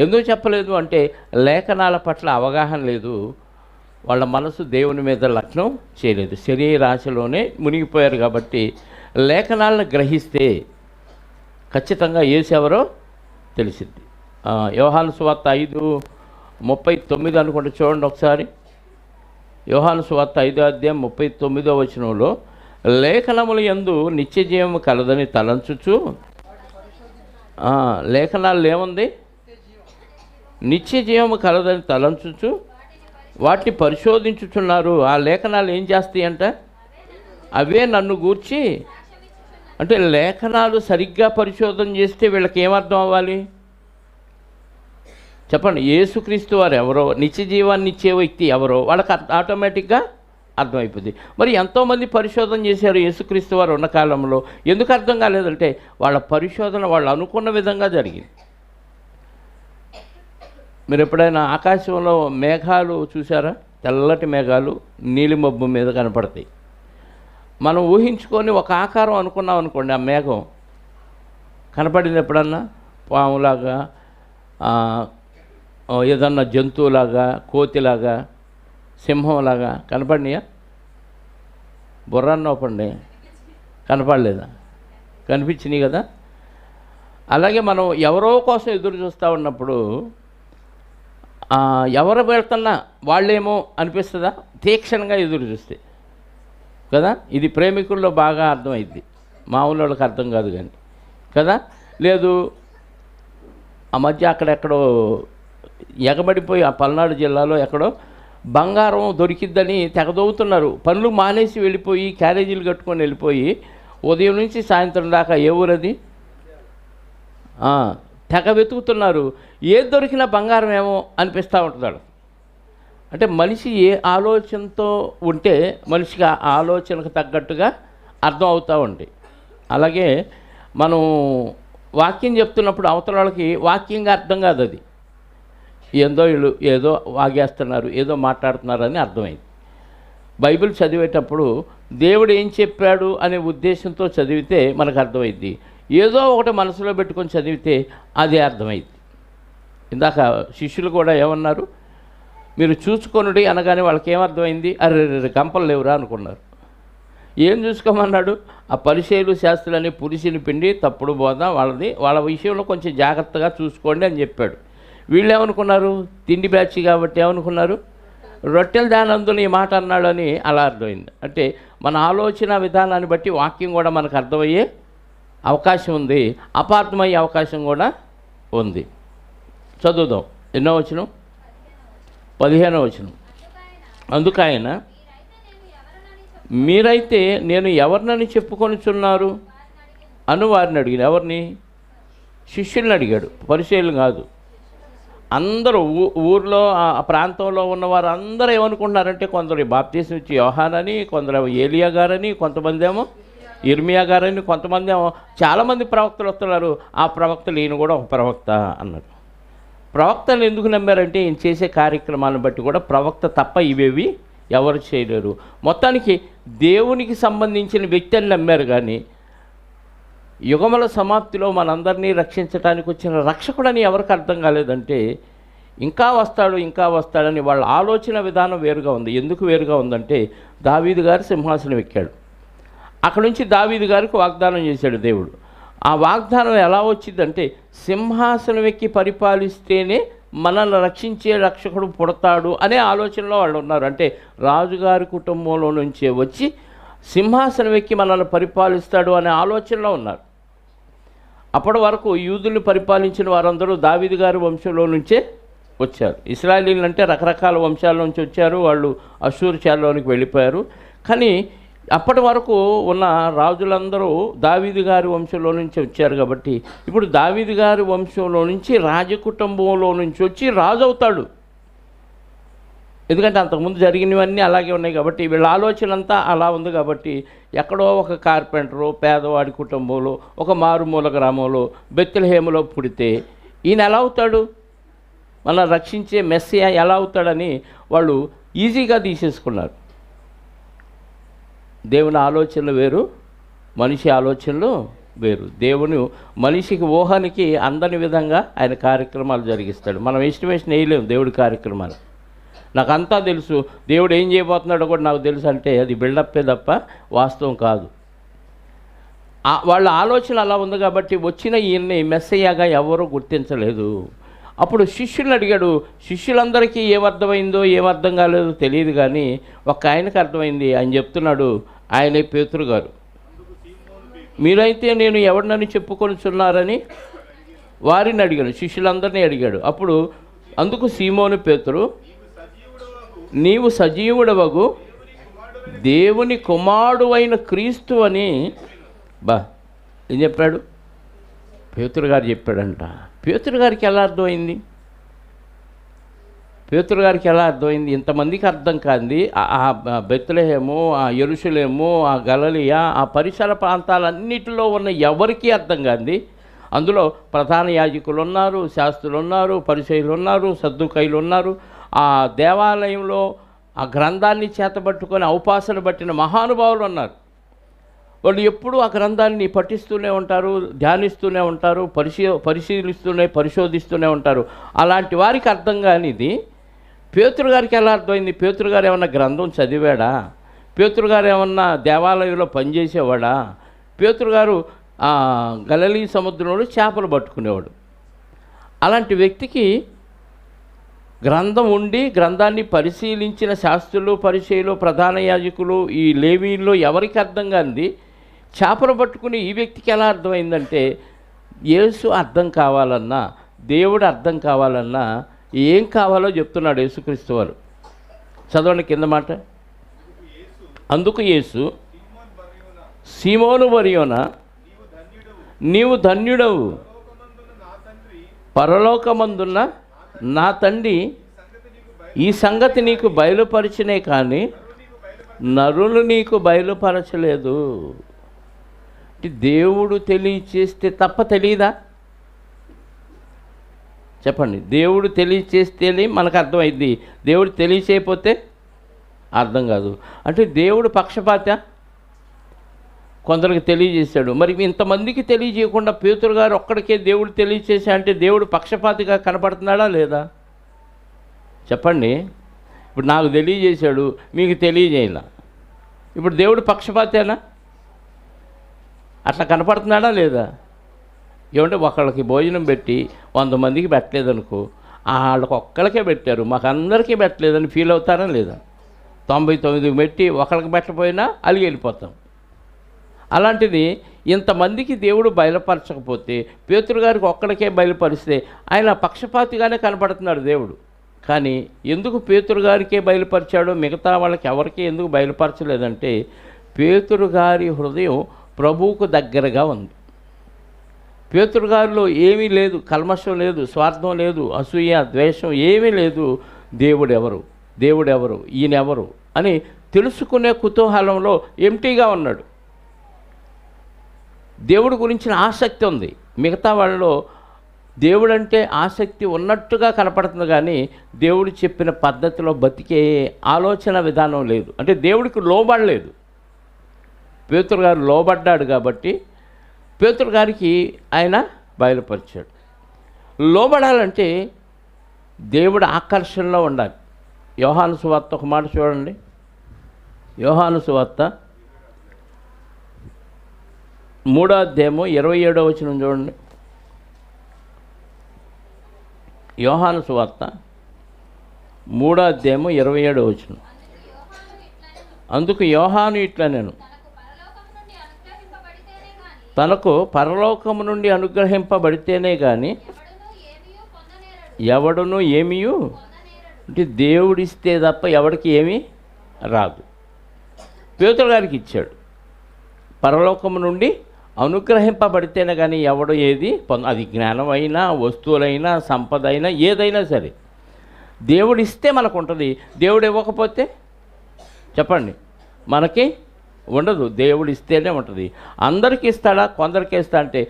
ఎందుకు చెప్పలేదు అంటే లేఖనాల పట్ల అవగాహన లేదు, వాళ్ళ మనసు దేవుని మీద లగ్నం చేయలేదు, శరీరాశలోనే మునిగిపోయారు. కాబట్టి లేఖనాలను గ్రహిస్తే ఖచ్చితంగా యేసు ఎవరో తెలిసిద్ది. యోహాను సువార్త 5:39 అనుకుంటే చూడండి ఒకసారి. యోహాను సువార్త 5వ అధ్యాయం 39వ వచనంలో, లేఖనముల యందు నిత్యజీవము కలదని తలంచుచు, లేఖనాలు ఏముంది? నిత్యజీవము కలదని తలంచుచు వాటిని పరిశోధించుచున్నారు. ఆ లేఖనాలు ఏం చేస్తాయంట? అవే నన్ను గూర్చి. అంటే లేఖనాలు సరిగ్గా పరిశోధన చేస్తే వీళ్ళకి ఏమర్థం అవ్వాలి చెప్పండి? యేసుక్రీస్తు వారు ఎవరో, నిత్య జీవాన్ని ఇచ్చే వ్యక్తి ఎవరో వాళ్ళకి ఆటోమేటిక్గా అర్థమైపోయింది. మరి ఎంతోమంది పరిశోధన చేశారు యేసుక్రీస్తు వారు ఉన్న కాలంలో, ఎందుకు అర్థం కాలేదంటే వాళ్ళ పరిశోధన వాళ్ళు అనుకున్న విధంగా జరిగింది. మీరు ఎప్పుడైనా ఆకాశంలో మేఘాలు చూసారా? తెల్లటి మేఘాలు నీలిమబ్బు మీద కనపడతాయి. మనం ఊహించుకొని ఒక ఆకారం అనుకున్నాం అనుకోండి, ఆ మేఘం కనపడింది ఎప్పుడన్నా? పాములాగా, ఏదన్నా జంతువులాగా, కోతిలాగా, సింహంలాగా కనపడినాయా? బుర్రాన్ని నోపండి, కనపడలేదా? కనిపించినాయి కదా. అలాగే మనం ఎవరో కోసం ఎదురు చూస్తూ ఉన్నప్పుడు ఎవరు వెళ్తున్నా వాళ్ళేమో అనిపిస్తుందా? తీక్షణంగా ఎదురు చూస్తే కదా. ఇది ప్రేమికుల్లో బాగా అర్థమైద్ది, మామూలు వాళ్ళకి అర్థం కాదు కానీ కదా. లేదు, ఆ మధ్య అక్కడెక్కడో ఎగబడిపోయి ఆ పల్నాడు జిల్లాలో ఎక్కడో బంగారం దొరికిద్దని తెగదవుతున్నారు. పనులు మానేసి వెళ్ళిపోయి క్యారేజీలు కట్టుకొని వెళ్ళిపోయి ఉదయం నుంచి సాయంత్రం దాకా ఏ ఊరది తెగ వెతుకుతున్నారు. ఏది దొరికినా బంగారం ఏమో అనిపిస్తూ ఉంటున్నాడు. అంటే మనిషి ఏ ఆలోచనతో ఉంటే మనిషికి ఆ ఆలోచనకు తగ్గట్టుగా అర్థం అవుతూ ఉంటాయి. అలాగే మనం వాక్యం చెప్తున్నప్పుడు అవతల వాళ్ళకి వాక్యంగా అర్థం కాదు, అది వీళ్ళు ఏదో వాగేస్తున్నారు, ఏదో మాట్లాడుతున్నారని అర్థమైంది. బైబిల్ చదివేటప్పుడు దేవుడు ఏం చెప్పాడు అనే ఉద్దేశంతో చదివితే మనకు అర్థమైంది. ఏదో ఒకటి మనసులో పెట్టుకొని చదివితే అదే అర్థమైంది. ఇందాక శిష్యులు కూడా ఏమన్నారు? మీరు చూసుకొనుడి అనగానే వాళ్ళకి ఏమర్థమైంది? అరే గంపలు లేవురా అనుకున్నారు. ఏం చూసుకోమన్నాడు? ఆ పరిచయులు శాస్త్రులని పులిసిని పిండి తప్పుడు బోధ వాళ్ళ విషయంలో కొంచెం జాగ్రత్తగా చూసుకోండి అని చెప్పాడు. వీళ్ళు ఏమనుకున్నారు? తిండి బ్యాచ్ కాబట్టి ఏమనుకున్నారు? రొట్టెలు దానందుని ఈ మాట అన్నాడు అని అలా అర్థమైంది. అంటే మన ఆలోచన విధానాన్ని బట్టి వాక్యం కూడా మనకు అర్థమయ్యే అవకాశం ఉంది, అపార్థమయ్యే అవకాశం కూడా ఉంది. చదువుదాం. ఎన్నో వచనం? 15వ వచనం. అందుకు ఆయన, మీరైతే నేను ఎవరినని చెప్పుకొనిచున్నారు అని వారిని అడిగాడు. ఎవరిని? శిష్యుల్ని అడిగాడు, పరిచయులు కాదు. అందరూ ఊర్లో ఆ ప్రాంతంలో ఉన్నవారు అందరూ ఏమనుకుంటున్నారంటే, కొందరు బాప్తీసం ఇచ్చి యోహానని, కొందరు ఏలియా గారని, కొంతమంది ఏమో ఇర్మియా గారని, కొంతమంది ఏమో చాలామంది ప్రవక్తలు వస్తున్నారు. ఆ ప్రవక్తలు ఈయన కూడా ఒక ప్రవక్త అన్నారు. ప్రవక్తలు ఎందుకు నమ్మారంటే ఈయన చేసే కార్యక్రమాలను బట్టి కూడా ప్రవక్త తప్ప ఇవేవి ఎవరు చేయలేరు. మొత్తానికి దేవునికి సంబంధించిన వ్యక్తి అని నమ్మారు. కానీ యుగముల సమాప్తిలో మనందరినీ రక్షించడానికి వచ్చిన రక్షకుడని ఎవరికి అర్థం కాలేదంటే, ఇంకా వస్తాడని వాళ్ళ ఆలోచన విధానం వేరుగా ఉంది. ఎందుకు వేరుగా ఉందంటే, దావీదు గారు సింహాసనం ఎక్కాడు. అక్కడ నుంచి దావీదు గారికి వాగ్దానం చేశాడు దేవుడు. ఆ వాగ్దానం ఎలా వచ్చిందంటే, సింహాసనం ఎక్కి పరిపాలిస్తేనే మనల్ని రక్షించే రక్షకుడు పుడతాడు అనే ఆలోచనలో వాళ్ళు ఉన్నారు. అంటే రాజుగారి కుటుంబంలో నుంచే వచ్చి సింహాసనం ఎక్కి మనల్ని పరిపాలిస్తాడు అనే ఆలోచనలో ఉన్నారు. అప్పటి వరకు యూదుల్ని పరిపాలించిన వారందరూ దావీదు గారి వంశంలో నుంచే వచ్చారు. ఇశ్రాయేలీలు అంటే రకరకాల వంశాల నుంచి వచ్చారు, వాళ్ళు అష్షూరు చాల్లోనికి వెళ్ళిపోయారు. కానీ అప్పటి వరకు ఉన్న రాజులందరూ దావీదు గారి వంశంలో నుంచి వచ్చారు. కాబట్టి ఇప్పుడు దావీదు గారి వంశంలో నుంచి రాజకుటుంబంలో నుంచి వచ్చి రాజు అవుతాడు. ఎందుకంటే అంతకుముందు జరిగినవన్నీ అలాగే ఉన్నాయి కాబట్టి వీళ్ళ ఆలోచన అంతా అలా ఉంది. కాబట్టి ఎక్కడో ఒక కార్పెంటరు పేదవాడి కుటుంబంలో ఒక మారుమూల గ్రామంలో బెత్లెహేములో పుడితే ఈయన ఎలా అవుతాడు, మన రక్షించే మెస్సియా ఎలా అవుతాడని వాళ్ళు ఈజీగా తీసేసుకున్నారు. దేవుని ఆలోచనలు వేరు, మనిషి ఆలోచనలు వేరు. దేవుని మనిషికి ఊహానికి అందని విధంగా ఆయన కార్యక్రమాలు జరిగిస్తాడు. మనం ఎస్టిమేషన్ వేయలేము దేవుడి కార్యక్రమాలు. నాకు అంతా తెలుసు, దేవుడు ఏం చేయబోతున్నాడో కూడా నాకు తెలుసు అంటే అది బిల్డప్పే తప్ప వాస్తవం కాదు. వాళ్ళ ఆలోచన అలా ఉంది కాబట్టి వచ్చిన ఈయన్ని మెస్సయ్యగా ఎవరూ గుర్తించలేదు. అప్పుడు శిష్యులను అడిగాడు. శిష్యులందరికీ ఏమర్థమైందో ఏమర్థం కాలేదో తెలియదు, కానీ ఒక ఆయనకు అర్థమైంది. ఆయన చెప్తున్నాడు, ఆయనే పేతురు గారు. మీరైతే నేను ఎవరినని చెప్పుకొనిచున్నారని వారిని అడిగాను, శిష్యులందరినీ అడిగాడు. అప్పుడు అందుకు సీమోను పేతురు, నీవు సజీవుడవగు దేవుని కుమారుడు అయిన క్రీస్తు అని ఏం చెప్పాడు? పేతురు గారు చెప్పాడంట. పేతురు గారికి ఎలా అర్థమైంది? పేతురు గారికి ఎలా అర్థమైంది? ఇంతమందికి అర్థం కాంది. ఆ బెత్లెహేము, ఆ యెరూషలేము, ఆ గలిలయ, ఆ పరిసర ప్రాంతాలన్నిటిలో ఉన్న ఎవరికీ అర్థం కాంది. అందులో ప్రధాన యాజకులు ఉన్నారు, శాస్త్రులు ఉన్నారు, పరిసయ్యులు ఉన్నారు, సద్దూకయ్యులు ఉన్నారు. ఆ దేవాలయంలో ఆ గ్రంథాన్ని చేతబట్టుకొని ఔపాసన పట్టిన మహానుభావులు ఉన్నారు. వాళ్ళు ఎప్పుడూ ఆ గ్రంథాన్ని పఠిస్తూనే ఉంటారు, ధ్యానిస్తూనే ఉంటారు, పరిశోధిస్తూనే ఉంటారు. అలాంటి వారికి అర్థం కానిది పేతురు గారికి ఎలా అర్థమైంది? పేతురు గారు ఏమన్నా గ్రంథం చదివాడా? పేతురు గారు ఏమన్నా దేవాలయంలో పనిచేసేవాడా? పేతురు గారు గలిలయ సముద్రంలో చేపలు పట్టుకునేవాడు. అలాంటి వ్యక్తికి గ్రంథం ఉండి గ్రంథాన్ని పరిశీలించిన శాస్త్రులు, పరిచయులు, ప్రధాన యాజకులు, ఈ లేవీల్లో ఎవరికి అర్థం కానిది చేపలు పట్టుకుని ఈ వ్యక్తికి ఎలా అర్థమైందంటే, యేసు అర్థం కావాలన్నా, దేవుడు అర్థం కావాలన్నా ఏం కావాలో చెప్తున్నాడు యేసుక్రీస్తు వారు. చదవండి కింద మాట. అందుకు యేసు, సీమోను బర్యోనా, నీవు ధన్యుడవు, పరలోకమందున్న నా తండ్రి ఈ సంగతి నీకు బయలుపరిచినే కానీ నరులు నీకు బయలుపరచలేదు. దేవుడు తెలియచేస్తే తప్ప తెలియదా? చెప్పండి. దేవుడు తెలియచేస్తేనే మనకు అర్థమైంది, దేవుడు తెలియచేయకపోతే అర్థం కాదు. అంటే దేవుడు పక్షపాత? కొందరికి తెలియజేశాడు. మరి ఇంతమందికి తెలియజేయకుండా పేతురు గారు ఒక్కడికే దేవుడు తెలియచేసా అంటే దేవుడు పక్షపాతిగా కనపడుతున్నాడా లేదా? చెప్పండి. ఇప్పుడు నాకు తెలియజేశాడు, మీకు తెలియజేయాల. ఇప్పుడు దేవుడు పక్షపాతేనా? అట్లా కనపడుతున్నాడా లేదా? ఏమంటే ఒకళ్ళకి భోజనం పెట్టి 100 మందికి పెట్టలేదనుకో, వాళ్ళకి ఒక్కళ్ళకే పెట్టారు, మాకు అందరికీ పెట్టలేదని ఫీల్ అవుతారా లేదా? 99కి పెట్టి ఒకళ్ళకి పెట్టకపోయినా అలిగి వెళ్ళిపోతాం. అలాంటిది ఇంతమందికి దేవుడు బయలుపరచకపోతే పేతురు గారికి ఒక్కడికే బయలుపరిస్తే ఆయన పక్షపాతిగానే కనపడుతున్నాడు దేవుడు. కానీ ఎందుకు పేతురు గారికే బయలుపరిచాడో మిగతా వాళ్ళకి ఎవరికి ఎందుకు బయలుపరచలేదంటే, పేతురు గారి హృదయం ప్రభువుకు దగ్గరగా ఉంది. పేతురు గారిలో ఏమీ లేదు, కల్మషం లేదు, స్వార్థం లేదు, అసూయ, ద్వేషం ఏమీ లేదు. దేవుడెవరు, ఈయనెవరు అని తెలుసుకునే కుతూహలంలో ఎంటీగా ఉన్నాడు. దేవుడి గురించిన ఆసక్తి ఉంది. మిగతా వాళ్ళలో దేవుడంటే ఆసక్తి ఉన్నట్టుగా కనపడుతుంది, కానీ దేవుడు చెప్పిన పద్ధతిలో బతికే ఆలోచన విధానం లేదు. అంటే దేవుడికి లోబడలేదు. పేతురు గారు లోబడ్డాడు కాబట్టి పేతురు గారికి ఆయన బయలుపరిచాడు. లోబడాలంటే దేవుడు ఆకర్షణలో ఉండాలి. యోహాను సువార్త ఒక మాట చూడండి. యోహాను సువార్త 3వ అధ్యాయము 27వ వచనం చూడండి. యోహాను సువార్త 3వ అధ్యాయము 27వ వచనం. అందుకు యోహాను ఇట్లా, నేను తనకు పరలోకము నుండి అనుగ్రహింపబడితేనే కానీ ఎవడును ఏమీయూ, అంటే దేవుడిస్తే తప్ప ఎవడికి ఏమీ రాదు. పేతురు గారికి ఇచ్చాడు. పరలోకము నుండి అనుగ్రహింపబడితేనే కానీ ఎవడు ఏది అది జ్ఞానం అయినా, వస్తువులైనా, సంపద అయినా, ఏదైనా సరే దేవుడు ఇస్తే మనకు ఉంటుంది. దేవుడు ఇవ్వకపోతే చెప్పండి, మనకి ఉండదు. దేవుడు ఇస్తేనే ఉంటుంది. అందరికీ ఇస్తాడా? కొందరికి ఇస్తా అంటే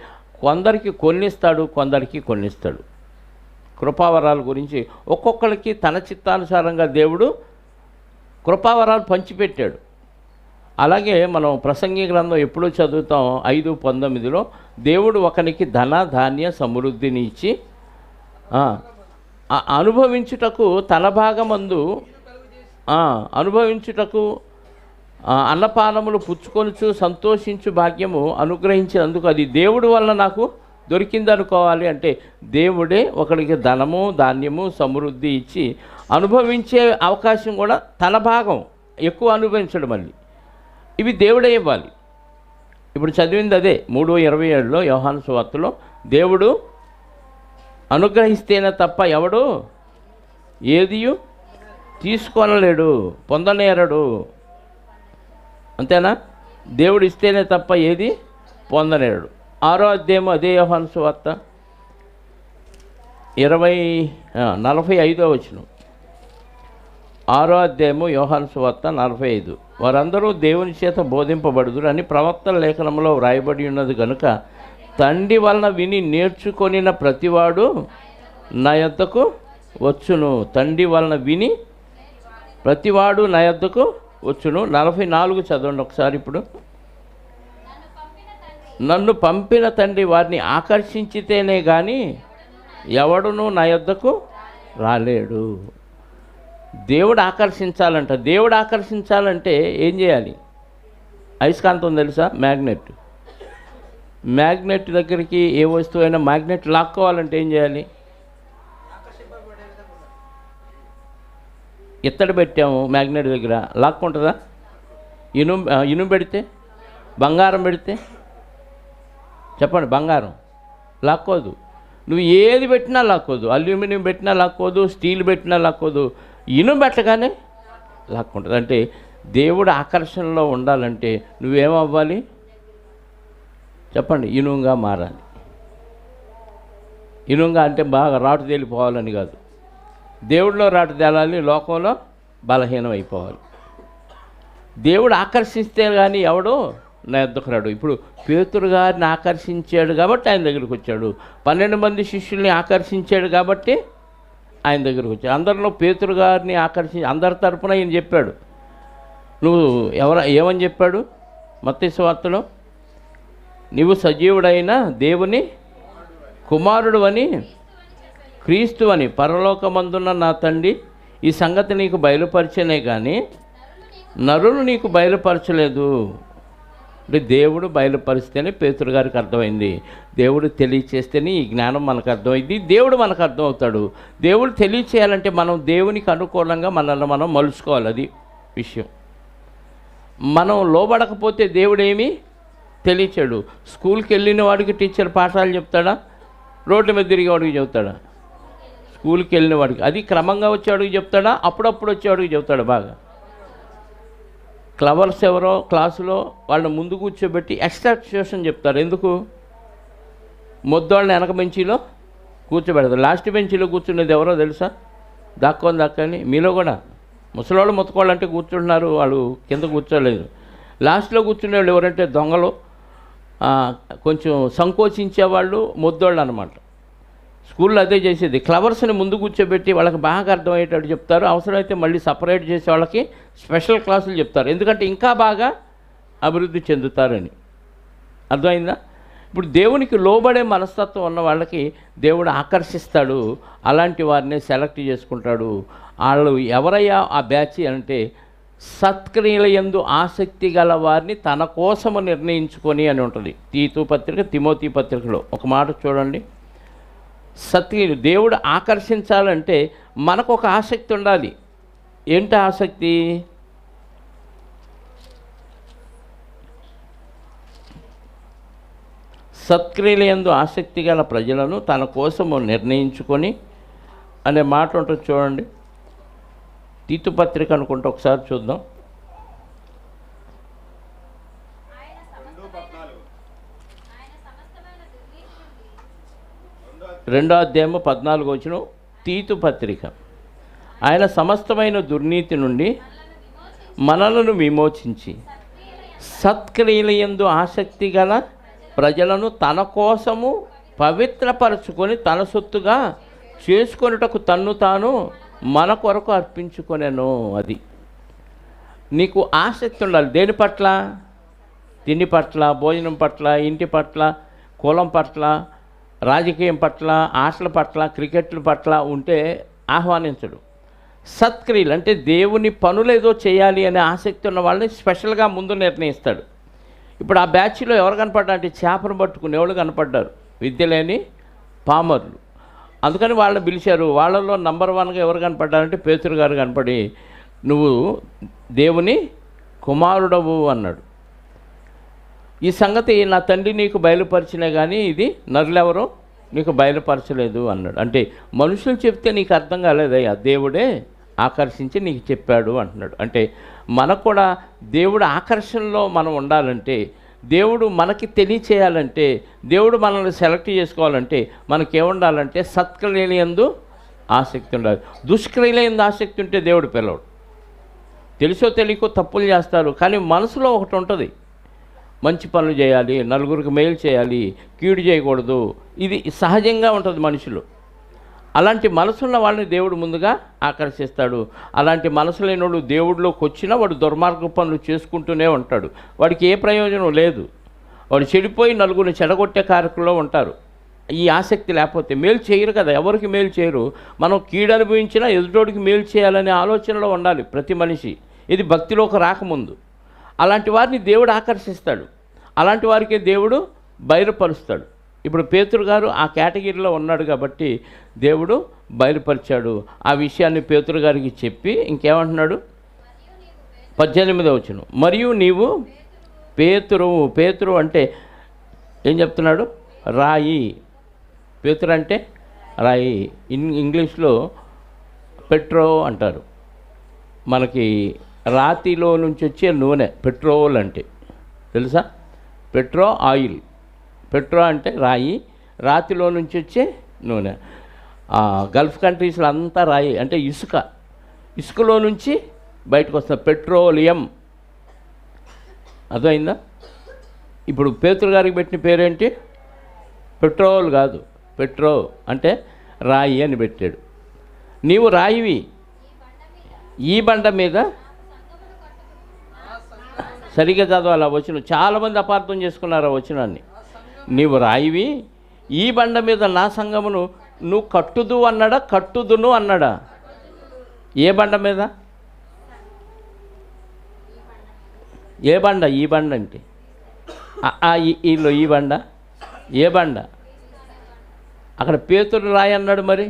కొందరికి కొన్నిస్తాడు, కొందరికి కొన్నిస్తాడు. కృపావరాల గురించి ఒక్కొక్కరికి తన చిత్తానుసారంగా దేవుడు కృపావరాలు పంచిపెట్టాడు. అలాగే మనం ప్రసంగి గ్రంథం ఎప్పుడూ చదువుతాం 5:19లో దేవుడు ఒకనికి ధన ధాన్య సమృద్ధిని ఇచ్చి అనుభవించుటకు తన భాగమందు అనుభవించుటకు అన్నపానములు పుచ్చుకొనుచు సంతోషించు భాగ్యము అనుగ్రహించినందుకు అది దేవుడి వలన నాకు దొరికింది అనుకోవాలి. అంటే దేవుడే ఒకడికి ధనము, ధాన్యము, సమృద్ధి ఇచ్చి అనుభవించే అవకాశం కూడా తన భాగం ఎక్కువ అనుభవించడం. మళ్ళీ ఇవి దేవుడే ఇవ్వాలి. ఇప్పుడు చదివింది అదే 3:27లో యోహాను సువార్తలో, దేవుడు అనుగ్రహిస్తేనే తప్ప ఎవడు ఏదియు తీసుకొనలేడు, పొందనేరడు. అంతేనా? దేవుడు ఇస్తేనే తప్ప ఏది పొందనేరడు. 6వ అధ్యాయం అదే యోహాను సువార్త 45వ వచనం. 6వ అధ్యాయము యోహాను సువార్త 45. వారందరూ దేవుని చేత బోధింపబడుదురు అని ప్రవక్తల లేఖనంలో వ్రాయబడి ఉన్నది కనుక తండ్రి వలన విని నేర్చుకొనిన ప్రతివాడు నా యొద్దకు వచ్చును. తండ్రి వలన విని ప్రతివాడు నా యొద్దకు వచ్చును. 44 చదవండి ఒకసారి. ఇప్పుడు నన్ను పంపిన తండ్రి వారిని ఆకర్షించితేనే కానీ ఎవడునూ నా యొద్దకు రాలేడు. దేవుడు ఆకర్షించాలంట. దేవుడు ఆకర్షించాలంటే ఏం చేయాలి? అయస్కాంతం తెలుసా? మ్యాగ్నెట్ దగ్గరికి ఏ వస్తువు అయినా మ్యాగ్నెట్ లాక్కోవాలంటే ఏం చేయాలి? ఇత్తడి పెట్టాము మ్యాగ్నెట్ దగ్గర, లాక్కుంటుందా? ఇనుము పెడితే, బంగారం పెడితే చెప్పండి, బంగారం లాక్కోదు. నువ్వు ఏది పెట్టినా లాక్కోదు. అల్యూమినియం పెట్టినా లాక్కోదు, స్టీల్ పెట్టినా లాక్కోదు. ఇనుము పెట్టగానే లాక్కుంటుంది. అంటే దేవుడు ఆకర్షణలో ఉండాలంటే నువ్వేమవ్వాలి చెప్పండి? ఇనుముగా మారాలి. ఇనుముగా అంటే బాగా రాటు తేలిపోవాలని కాదు. దేవుడిలో రాటు తేలాలి, లోకంలో బలహీనం అయిపోవాలి. దేవుడు ఆకర్షిస్తే కానీ ఎవడు నా యొద్దకు రాడు. ఇప్పుడు పేతురు గారిని ఆకర్షించాడు కాబట్టి ఆయన దగ్గరికి వచ్చాడు. 12 మంది శిష్యుల్ని ఆకర్షించాడు కాబట్టి ఆయన దగ్గరికి వచ్చాడు. అందరిలో పేతురు గారిని అందరి తరపున ఈయన చెప్పాడు. నువ్వు ఏమని చెప్పాడు? మత్తయి సువార్తలో నీవు సజీవుడైన దేవుని కుమారుడు అని, క్రీస్తు అని పరలోకమందున్న నా తండ్రి ఈ సంగతి నీకు బయలుపరిచనే కానీ నరులు నీకు బయలుపరచలేదు. అంటే దేవుడు బయలుపరిస్తేనే పేతురు గారికి అర్థమైంది. దేవుడు తెలియచేస్తేనే ఈ జ్ఞానం మనకు అర్థమైంది. దేవుడు మనకు అర్థమవుతాడు. దేవుడు తెలియచేయాలంటే మనం దేవునికి అనుకూలంగా మనల్ని మనం మలుచుకోవాలి. అది విషయం. మనం లోబడకపోతే దేవుడు ఏమీ తెలియచాడు. స్కూల్కి వెళ్ళిన వాడికి టీచర్ పాఠాలు చెప్తాడా? రోడ్డు మీద తిరిగేవాడికి చెప్తాడా? స్కూల్కి వెళ్ళిన వాడికి. అది క్రమంగా వచ్చేవాడికి చెప్తాడా? అప్పుడప్పుడు వచ్చేవాడికి చెప్తాడా? బాగా క్లవర్స్ ఎవరో క్లాసులో వాళ్ళని ముందు కూర్చోబెట్టి ఎక్స్ట్రాక్షన్ చెప్తారు. ఎందుకు? మొద్దోళ్ళని వెనక బెంచీలో కూర్చోబెడతారు. లాస్ట్ బెంచీలో కూర్చునేది ఎవరో తెలుసా? దాక్కొని మీలో కూడా ముసలోళ్ళు మొత్తుకోవాలంటే కూర్చుంటున్నారు, వాళ్ళు కింద కూర్చోలేదు. లాస్ట్లో కూర్చునే వాళ్ళు ఎవరంటే దొంగలు, కొంచెం సంకోచించేవాళ్ళు, మొద్దోళ్ళు అనమాట. స్కూల్లో అదే చేసేది. క్లవర్స్ని ముందు కూర్చోబెట్టి వాళ్ళకి బాగా అర్థమయ్యేటట్టు చెప్తారు. అవసరమైతే మళ్ళీ సపరేట్ చేసే వాళ్ళకి స్పెషల్ క్లాసులు చెప్తారు. ఎందుకంటే ఇంకా బాగా అభివృద్ధి చెందుతారని. అర్థమైందా? ఇప్పుడు దేవునికి లోబడే మనస్తత్వం ఉన్న వాళ్ళకి దేవుడు ఆకర్షిస్తాడు. అలాంటి వారిని సెలెక్ట్ చేసుకుంటాడు. వాళ్ళు ఎవరయ్యా ఆ బ్యాచ్ అంటే సత్క్రియల యందు ఆసక్తి గల వారిని తన కోసము నిర్ణయించుకొని అని ఉంటుంది. తిమోతి పత్రికలో ఒక మాట చూడండి. సత్క్రియలు దేవుడు ఆకర్షించాలంటే మనకు ఒక ఆసక్తి ఉండాలి. ఏంటి ఆసక్తి? సత్క్రియల యందు ఆసక్తి గల ప్రజలను తన కోసము నిర్ణయించుకొని అనే మాట ఉంటుంది చూడండి. తీతు పత్రిక అనుకుంటే ఒకసారి చూద్దాం. 2వ అధ్యాయము 14 తీతు పత్రిక. ఆయన సమస్తమైన దుర్నీతి నుండి మనలను విమోచించి సత్క్రియల యందు ఆసక్తి గల ప్రజలను తన కోసము పవిత్రపరచుకొని తన సొత్తుగా చేసుకొనుటకు తన్ను తాను మన కొరకు అర్పించుకొనెను. అది నీకు ఆసక్తి ఉండాలి. దేని పట్ల? తిండి పట్ల, భోజనం పట్ల, ఇంటి పట్ల, కులం పట్ల, రాజకీయం పట్ల, ఆటల పట్ల, క్రికెట్ల పట్ల ఉంటే ఆహ్వానించడు. సత్క్రియలు అంటే దేవుని పనులు ఏదో చేయాలి అనే ఆసక్తి ఉన్న వాళ్ళని స్పెషల్గా ముందు నిర్ణయిస్తాడు. ఇప్పుడు ఆ బ్యాచ్లో ఎవరు కనపడ్డా అంటే చేపను పట్టుకునేవాళ్ళు కనపడ్డారు, విద్య లేని పామర్లు. అందుకని వాళ్ళని పిలిచారు. వాళ్ళలో నంబర్ 1గా ఎవరు కనపడ్డారంటే పేతురు గారు కనపడి నువ్వు దేవుని కుమారుడవు అన్నాడు. ఈ సంగతి నా తండ్రి నీకు బయలుపరిచినా కానీ ఇది నరులెవరో నీకు బయలుపరచలేదు అన్నాడు. అంటే మనుషులు చెప్తే నీకు అర్థం కాలేదయ్యా, దేవుడే ఆకర్షించి నీకు చెప్పాడు అంటున్నాడు. అంటే మనకు కూడా దేవుడు ఆకర్షణలో మనం ఉండాలంటే, దేవుడు మనకి తెలియచేయాలంటే, దేవుడు మనల్ని సెలెక్ట్ చేసుకోవాలంటే మనకేముండాలంటే సత్క్రియల యందు ఆసక్తి ఉండాలి. దుష్క్రియల యందు ఆసక్తి ఉంటే దేవుడు పిలవడు. తెలుసో తెలియకో తప్పులు చేస్తారు, కానీ మనసులో ఒకటి ఉంటుంది, మంచి పనులు చేయాలి, నలుగురికి మేలు చేయాలి, కీడు చేయకూడదు. ఇది సహజంగా ఉంటుంది మనుషులు. అలాంటి మనసున్న వాళ్ళని దేవుడు ముందుగా ఆకర్షిస్తాడు. అలాంటి మనసు లేనివాడు దేవుడిలోకి వచ్చినా వాడు దుర్మార్గ పనులు చేసుకుంటూనే ఉంటాడు. వాడికి ఏ ప్రయోజనం లేదు. వాడు చెడిపోయి నలుగురిని చెడగొట్టే కార్యక్రమంలో ఉంటారు. ఈ ఆసక్తి లేకపోతే మేలు చేయరు కదా, ఎవరికి మేలు చేయరు. మనం కీడు అనుభవించినా ఎదుటోడికి మేలు చేయాలనే ఆలోచనలో ఉండాలి ప్రతి మనిషి. ఇది భక్తిలోకి రాకముందు. అలాంటి వారిని దేవుడు ఆకర్షిస్తాడు. అలాంటి వారికే దేవుడు బయలుపరుస్తాడు. ఇప్పుడు పేతురు గారు ఆ కేటగిరీలో ఉన్నాడు కాబట్టి దేవుడు బయలుపరిచాడు. ఆ విషయాన్ని పేతురు గారికి చెప్పి ఇంకేమంటున్నాడు, 18వ వచనం, మరియు నీవు పేతురువు. పేతురు అంటే ఏం చెప్తున్నాడు? రాయి. పేతురు అంటే రాయి. ఇంగ్లీష్లో పెట్రో అంటారు. మనకి రాతిలో నుంచి వచ్చే నూనె పెట్రోల్ అంటే తెలుసా? Petro oil. పెట్రో అంటే రాయి, రాతిలో నుంచి వచ్చే నూనె. గల్ఫ్ కంట్రీస్లో అంతా రాయి అంటే ఇసుక. ఇసుకలో నుంచి బయటకు వస్తుంది పెట్రోలియం. అర్థమైందా? ఇప్పుడు పేతురు గారికి పెట్టిన పేరేంటి? పెట్రోల్ కాదు, పెట్రో అంటే రాయి అని పెట్టాడు. నీవు రాయివి, ఈ బండ మీద. సరిగ్గా చదవాలి ఆ వచనం. చాలామంది అపార్థం చేసుకున్నారు ఆ వచనాన్ని. నీవు రాయివి, ఈ బండ మీద నా సంఘమును నువ్వు కట్టుదు అన్నాడా, కట్టుదును అన్నాడా? ఏ బండ మీద? ఏ బండ? ఈ బండ అంటే ఈలో ఈ బండ. ఏ బండ? అక్కడ పేతురు రాయి అన్నాడు. మరి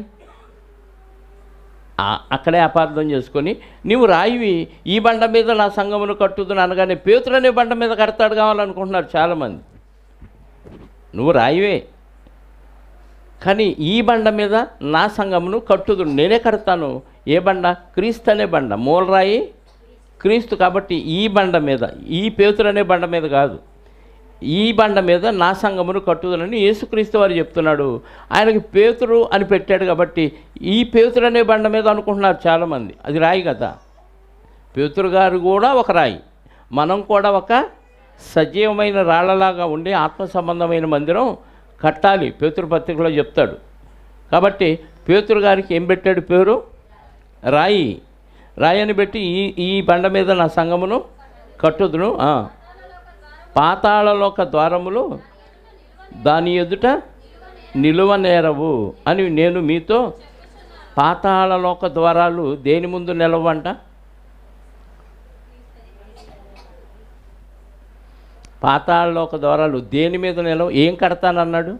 అక్కడే అపార్థం చేసుకొని నీవు రాయివి, ఈ బండ మీద నా సంఘమును కట్టుదును అనగానే పేతురు అనే బండ మీద కడతాడు కావాలనుకుంటున్నారు చాలామంది. నువ్వు రాయివే, కానీ ఈ బండ మీద నా సంఘమును కట్టుదును, నేనే కడతాను. ఏ బండ? క్రీస్తు అనే బండ. మూలరాయి క్రీస్తు. కాబట్టి ఈ బండ మీద, ఈ పేతురు అనే బండ మీద కాదు, ఈ బండ మీద నా సంఘమును కట్టుదనని యేసుక్రీస్తు వారు చెప్తున్నాడు. ఆయనకి పేతురు అని పెట్టాడు కాబట్టి ఈ పేతురు అనే బండ మీద అనుకుంటున్నారు చాలామంది. అది రాయి కదా. పేతురు గారు కూడా ఒక రాయి, మనం కూడా ఒక సజీవమైన రాళ్లలాగా ఉండి ఆత్మ సంబంధమైన మందిరం కట్టాలి. పేతురు పత్రికలో చెప్తాడు. కాబట్టి పేతురు గారికి ఏం పెట్టాడు పేరు? రాయి. రాయి అని పెట్టి ఈ బండ మీద నా సంఘమును కట్టుదును, పాతాళలోక ద్వారములు దాని ఎదుట నిలువనేరవు అని నేను మీతో. పాతాళలోక ద్వారాలు దేని ముందు నిలవంట? పాతాళలోక ద్వారాలు దేని మీద నిలవు? ఏం కడతానన్నాడు?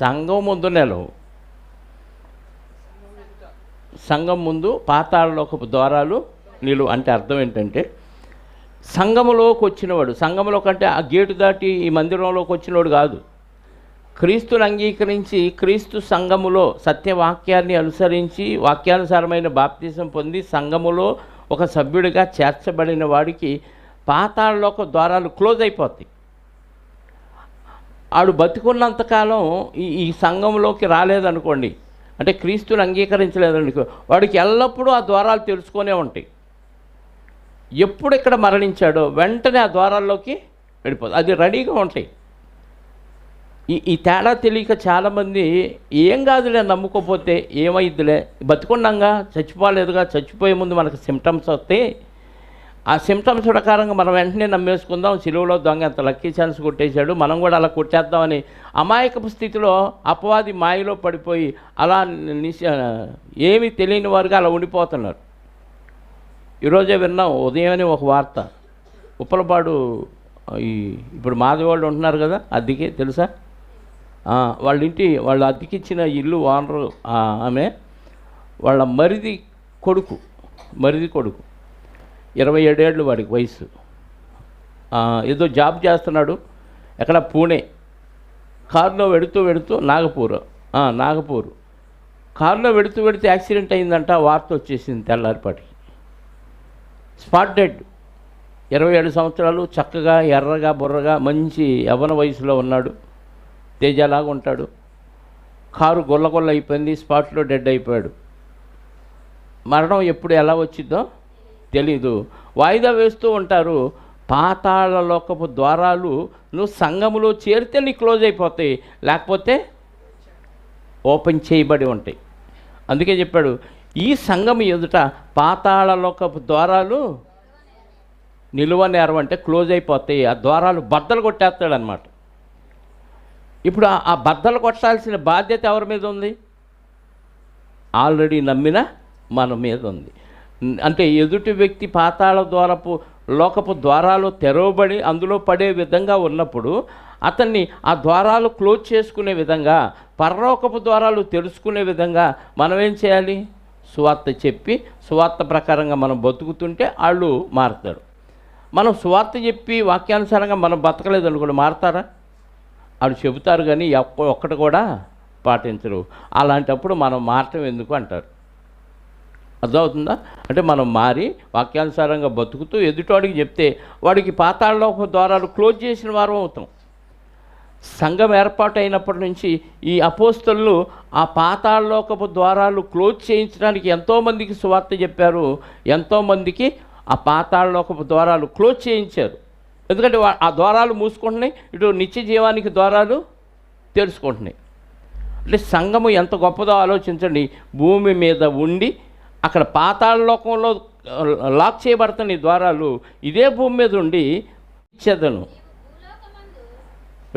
సంఘం ముందు నిలవు. సంఘం ముందు పాతాళలోక ద్వారాలు నిలువు అంటే అర్థం ఏంటంటే, సంఘములోకి వచ్చినవాడు, సంఘములో కంటే ఆ గేటు దాటి ఈ మందిరంలోకి వచ్చినవాడు కాదు. క్రీస్తుని అంగీకరించి క్రీస్తు సంఘములో సత్యవాక్యాన్ని అనుసరించి వాక్యానుసారమైన బాప్తిజం పొంది సంఘములో ఒక సభ్యుడిగా చేర్చబడిన వాడికి పాతాళలోక ద్వారాలు క్లోజ్ అయిపోతాయి. ఆడు బతికున్నంతకాలం ఈ సంఘంలోకి రాలేదనుకోండి, అంటే క్రీస్తుని అంగీకరించలేదనుకో, వాడికి ఎల్లప్పుడూ ఆ ద్వారాలు తెలుసుకొనే ఉంటాయి. ఎప్పుడు ఇక్కడ మరణించాడో వెంటనే ఆ ద్వారాల్లోకి వెళ్ళిపోతుంది. అది రెడీగా ఉంటాయి. ఈ తేడా తెలియక చాలామంది ఏం కాదులే నమ్ముకోపోతే ఏమైద్దిలే, బతుకున్నాగా చచ్చిపోలేదుగా, చచ్చిపోయే ముందు మనకు సిమ్టమ్స్ వస్తే ఆ సిమ్టమ్స్ ప్రకారంగా మనం వెంటనే నమ్మేసుకుందాం, సిలువలో దొంగ ఎంత లక్కీ ఛాన్స్ కొట్టేశాడు, మనం కూడా అలా కొట్టేద్దామని అమాయకపు స్థితిలో అపవాది మాయలో పడిపోయి అలా ఏమీ తెలియని వారుగా అలా ఉండిపోతున్నారు. ఈరోజే విన్నాం ఉదయమని ఒక వార్త. ఉప్పలపాడు ఇప్పుడు మాధవాళ్ళు ఉంటున్నారు కదా అద్దెకి, తెలుసా? వాళ్ళు అద్దెకిచ్చిన ఇల్లు ఓనరు ఆమె వాళ్ళ మరిది కొడుకు 27 ఏళ్ళు వాడికి వయసు. ఏదో జాబ్ చేస్తున్నాడు ఎక్కడ, పూణే. కారులో వెడుతూ నాగపూర్ కారులో వెడుతూ యాక్సిడెంట్ అయిందంట. వార్త వచ్చేసింది తెల్లారిపాటికి. Spot dead. 27 సంవత్సరాలు, చక్కగా ఎర్రగా బుర్రగా మంచి యవ్వన వయసులో ఉన్నాడు, తేజలాగా ఉంటాడు. కారు గొల్ల అయిపోయింది, స్పాట్లో డెడ్ అయిపోయాడు. మరణం ఎప్పుడు ఎలా వచ్చిందో తెలీదు, వాయిదా వేస్తూ ఉంటారు. పాతాళ లోకపు ద్వారాలు నువ్వు సంఘములో చేరితే నీ క్లోజ్ అయిపోతాయి, లేకపోతే ఓపెన్ చేయబడి ఉంటాయి. అందుకే చెప్పాడు, ఈ సంఘము ఎదుట పాతాళ లోకపు ద్వారాలు నిలువనేరం, అంటే క్లోజ్ అయిపోతాయి. ఆ ద్వారాలు బద్దలు కొట్టేస్తాడనమాట. ఇప్పుడు ఆ బద్దలు కొట్టాల్సిన బాధ్యత ఎవరి మీద ఉంది? ఆల్రెడీ నమ్మిన మన మీద ఉంది. అంటే ఎదుటి వ్యక్తి పాతాళ లోకపు ద్వారాలు తెరవబడి అందులో పడే విధంగా ఉన్నప్పుడు అతన్ని ఆ ద్వారాలు క్లోజ్ చేసుకునే విధంగా, పరలోకపు ద్వారాలు తెలుసుకునే విధంగా మనం ఏం చేయాలి? సువార్త చెప్పి సువార్త ప్రకారంగా మనం బతుకుతుంటే వాళ్ళు మారుతారు. మనం సువార్త చెప్పి వాక్యానుసారంగా మనం బతకలేదు అనుకోండి, మారుతారా? వాళ్ళు చెబుతారు కానీ ఒక్కటి కూడా పాటించరు. అలాంటప్పుడు మనం మారటం ఎందుకు అంటారు. అర్థమవుతుందా? అంటే మనం మారి వాక్యానుసారంగా బతుకుతూ ఎదుటివాడికి చెప్తే వాడికి పాతాళలోక ద్వారాలు క్లోజ్ చేసిన వారం అవుతాం. సంఘం ఏర్పాటు అయినప్పటి నుంచి ఈ అపోస్తలు ఆ పాతాళలోకపు ద్వారాలు క్లోజ్ చేయించడానికి ఎంతోమందికి సువార్త చెప్పారు, ఎంతోమందికి ఆ పాతాళలోకపు ద్వారాలు క్లోజ్ చేయించారు. ఎందుకంటే ఆ ద్వారాలు మూసుకుంటున్నాయి, ఇటు నిత్య జీవానికి ద్వారాలు తెరుచుకుంటున్నాయి. అంటే సంఘము ఎంత గొప్పదో ఆలోచించండి. భూమి మీద ఉండి అక్కడ పాతాళ లోకంలో లాక్ చేయబడుతున్న ఈ ద్వారాలు ఇదే భూమి మీద ఉండి ఇచ్చేదను.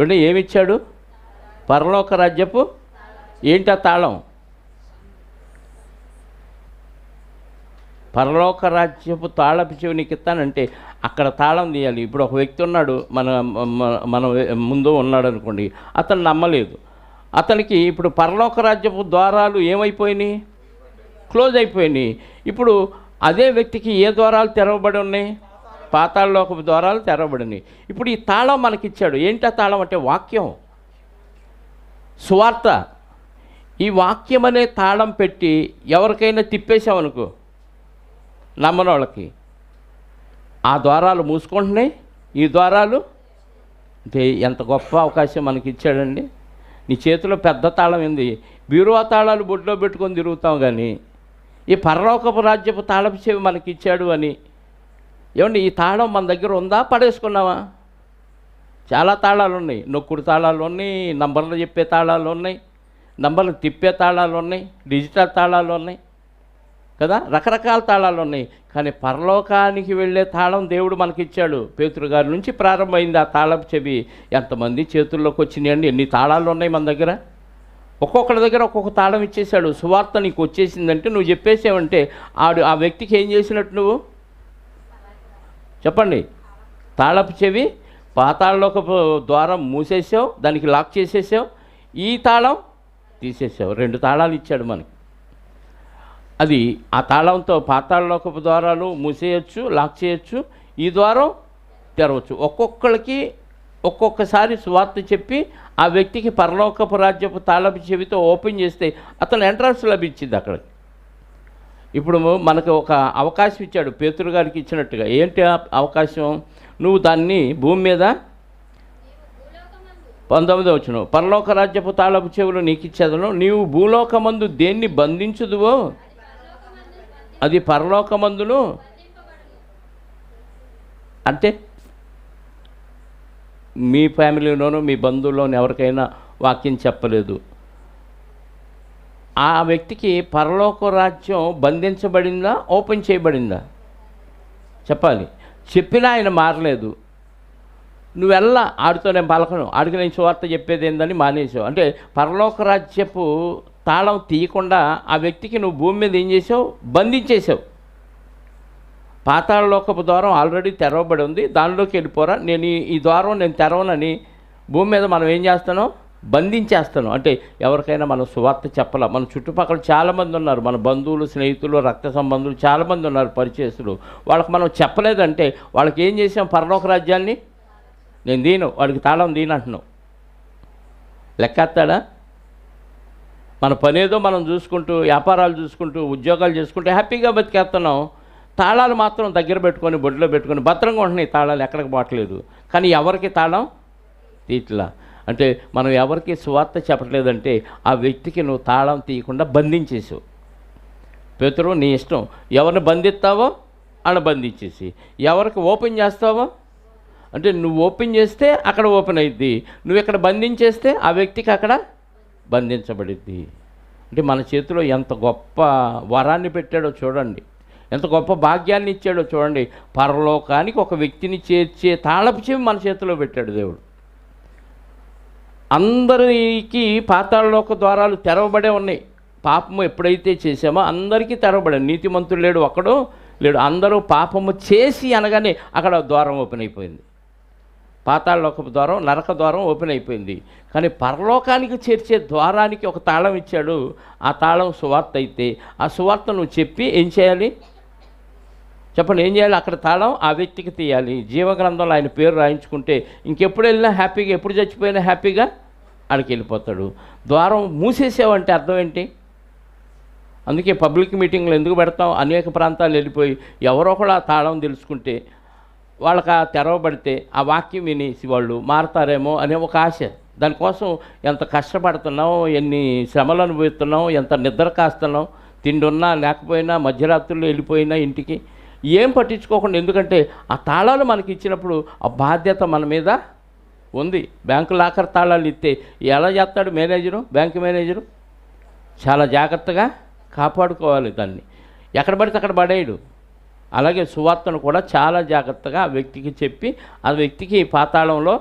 అంటే ఏమిచ్చాడు? పరలోక రాజ్యపు ఏంటా తాళం? పరలోక రాజ్యపు తాళపు చెవి నీకు ఇస్తానంటే అక్కడ తాళం తీయాలి. ఇప్పుడు ఒక వ్యక్తి ఉన్నాడు, మన ముందు ఉన్నాడు అనుకోండి, అతను నమ్మలేదు. అతనికి ఇప్పుడు పరలోక రాజ్యపు ద్వారాలు ఏమైపోయినాయి? క్లోజ్ అయిపోయినాయి. ఇప్పుడు అదే వ్యక్తికి ఏ ద్వారాలు తెరవబడి ఉన్నాయి? పాతాళలోకపు ద్వారాలు తెరవబడినాయి. ఇప్పుడు ఈ తాళం మనకిచ్చాడు. ఏంటి ఆ తాళం అంటే? వాక్యం, సువార్త. ఈ వాక్యం అనే తాళం పెట్టి ఎవరికైనా తిప్పేసామనుకో, నమ్మని వాళ్ళకి, ఆ ద్వారాలు మూసుకుంటున్నాయి. ఈ ద్వారాలు అంటే ఎంత గొప్ప అవకాశం మనకి ఇచ్చాడండి. నీ చేతిలో పెద్ద తాళం ఏంది? బీరువా తాళాలు బొడ్లో పెట్టుకొని తిరుగుతాం, కానీ ఈ పరలోకపు రాజ్యపు తాళపు చెవి మనకి ఇచ్చాడు అని. ఏమండి, ఈ తాళం మన దగ్గర ఉందా, పడేసుకున్నావా? చాలా తాళాలు ఉన్నాయి. నొక్కుడు తాళాలు ఉన్నాయి, నంబర్లు చెప్పే తాళాలు ఉన్నాయి, నంబర్లు తిప్పే తాళాలు ఉన్నాయి, డిజిటల్ తాళాలు ఉన్నాయి కదా, రకరకాల తాళాలు ఉన్నాయి. కానీ పరలోకానికి వెళ్ళే తాళం దేవుడు మనకిచ్చాడు. పేతురు గారి నుంచి ప్రారంభమైంది ఆ తాళపు చెవి. ఎంతమంది చేతుల్లోకి వచ్చినాయండి? ఎన్ని తాళాలు ఉన్నాయి మన దగ్గర. ఒక్కొక్కరి దగ్గర ఒక్కొక్క తాళం ఇచ్చేశాడు. సువార్త నీకు వచ్చేసిందంటే, నువ్వు చెప్పేసావంటే ఆ వ్యక్తికి ఏం చేసినట్టు? నువ్వు చెప్పండి. తాళపు చెవి, పాతాళలోకపు ద్వారం మూసేసావు, దానికి లాక్ చేసేసావు. ఈ తాళం తీసేసావు. 2 తాళాలు ఇచ్చాడు మనకి. అది ఆ తాళంతో పాతాళలోకపు ద్వారాలు మూసేయచ్చు, లాక్ చేయొచ్చు, ఈ ద్వారం తెరవచ్చు. ఒక్కొక్కరికి ఒక్కొక్కసారి సువార్త చెప్పి ఆ వ్యక్తికి పరలోకపు రాజ్యపు తాళపు చెవితో ఓపెన్ చేస్తే అతను ఎంట్రన్స్ లభించింది అక్కడికి. ఇప్పుడు మనకు ఒక అవకాశం ఇచ్చాడు, పేతురు గారికి ఇచ్చినట్టుగా. ఏంటి అవకాశం? నువ్వు దాన్ని భూమి మీద 19వ వచనం, పరలోక రాజ్యపు తాళపు చెవులు నీకు ఇచ్చేదను, నీవు భూలోకమందు దేన్ని బంధించుదువో అది పరలోకమందును. అంటే మీ ఫ్యామిలీలోనూ మీ బంధువుల్లోనూ ఎవరికైనా వాక్యం చెప్పలేదు, ఆ వ్యక్తికి పరలోక రాజ్యం బంధించబడిందా, ఓపెన్ చేయబడిందా? చెప్పాలి. చెప్పినా ఆయన మారలేదు. నువ్వెల్లా ఆడితో నేను పలకను, ఆడికి నేను సువార్త చెప్పేది ఏందని మానేసావు. అంటే పరలోక రాజ్యపు తాళం తీయకుండా ఆ వ్యక్తికి నువ్వు భూమి మీద ఏం చేసావు? బంధించేసావు. పాతాళలోకపు ద్వారం ఆల్రెడీ తెరవబడి ఉంది, దానిలోకి వెళ్ళిపోరా, నేను ఈ ద్వారం నేను తెరవనని భూమి మీద మనం ఏం చేస్తానో బంధించేస్తాను. అంటే ఎవరికైనా మనం సువార్త చెప్పాల. మన చుట్టుపక్కల చాలామంది ఉన్నారు, మన బంధువులు, స్నేహితులు, రక్త సంబంధులు చాలామంది ఉన్నారు, పరిచయస్తులు. వాళ్ళకి మనం చెప్పలేదంటే వాళ్ళకి ఏం చేసాం? పరలోక రాజ్యాన్ని నేను దీను, వాడికి తాళం దీనంటున్నావు. లెక్కేస్తాడా? మన పనేదో మనం చూసుకుంటూ, వ్యాపారాలు చూసుకుంటూ, ఉద్యోగాలు చేసుకుంటూ హ్యాపీగా బతికేస్తున్నాం. తాళాలు మాత్రం దగ్గర పెట్టుకొని, బొడ్లో పెట్టుకొని భద్రంగా ఉంటున్నాయి. తాళాలు ఎక్కడికి పోవట్లేదు. కానీ ఎవరికి తాళం తీట్లా. అంటే మనం ఎవరికి సువార్త చెప్పట్లేదంటే ఆ వ్యక్తికి నువ్వు తాళం తీయకుండా బంధించేసావు. పేతురు, నీ ఇష్టం, ఎవరిని బంధిస్తావో ఆడ బంధించేసి, ఎవరికి ఓపెన్ చేస్తావో అంటే నువ్వు ఓపెన్ చేస్తే అక్కడ ఓపెన్ అయ్యిద్ది, నువ్వు ఇక్కడ బంధించేస్తే ఆ వ్యక్తికి అక్కడ బంధించబడిద్ది. అంటే మన చేతిలో ఎంత గొప్ప వరాన్ని పెట్టాడో చూడండి, ఎంత గొప్ప భాగ్యాన్ని ఇచ్చాడో చూడండి. పరలోకానికి ఒక వ్యక్తిని చేర్చే తాళపు చెవి మన చేతిలో పెట్టాడు దేవుడు. అందరికీ పాతాళలోక ద్వారాలు తెరవబడే ఉన్నాయి. పాపము ఎప్పుడైతే చేసామో అందరికీ తెరవబడాడు. నీతిమంతుడు లేడు, ఒక్కడు లేడు. అందరూ పాపము చేసి అనగానే అక్కడ ద్వారం ఓపెన్ అయిపోయింది. పాతాళలోకపు ద్వారం, నరక ద్వారం ఓపెన్ అయిపోయింది. కానీ పరలోకానికి చేర్చే ద్వారానికి ఒక తాళం ఇచ్చాడు. ఆ తాళం సువార్త అయితే ఆ సువార్త నువ్వు చెప్పి ఏం చేయాలి చెప్పండి? ఏం చేయాలి? అక్కడ తాళం ఆ వ్యక్తికి తీయాలి. జీవగ్రంథంలో ఆయన పేరు రాయించుకుంటే ఇంకెప్పుడు వెళ్ళినా హ్యాపీగా, ఎప్పుడు చచ్చిపోయినా హ్యాపీగా ఆడికి వెళ్ళిపోతాడు. ద్వారం మూసేసావంటే అర్థం ఏంటి? అందుకే పబ్లిక్ మీటింగ్లు ఎందుకు పెడతాం? అనేక ప్రాంతాలు వెళ్ళిపోయి ఎవరో కూడా ఆ తాళం తెలుసుకుంటే, వాళ్ళకి ఆ తెరవబడితే ఆ వాక్యం వినేసి వాళ్ళు మారతారేమో అనే ఒక ఆశ. దానికోసం ఎంత కష్టపడుతున్నాం, ఎన్ని శ్రమలు అనుభవిస్తున్నాం, ఎంత నిద్ర కాస్తున్నాం, తిండి ఉన్నా లేకపోయినా, మధ్యరాత్రులు వెళ్ళిపోయినా ఇంటికి ఏం పట్టించుకోకుండా. ఎందుకంటే ఆ తాళాలు మనకి ఇచ్చినప్పుడు ఆ బాధ్యత మన మీద ఉంది. బ్యాంకు లాకర్ తాళాలు ఇస్తే ఎలా చేస్తాడు మేనేజరు? బ్యాంకు మేనేజరు చాలా జాగ్రత్తగా కాపాడుకోవాలి దాన్ని, ఎక్కడ పడితే అక్కడ పడేయడు. అలాగే సువార్తను కూడా చాలా జాగ్రత్తగా ఆ వ్యక్తికి చెప్పి ఆ వ్యక్తికి పాతాళంలో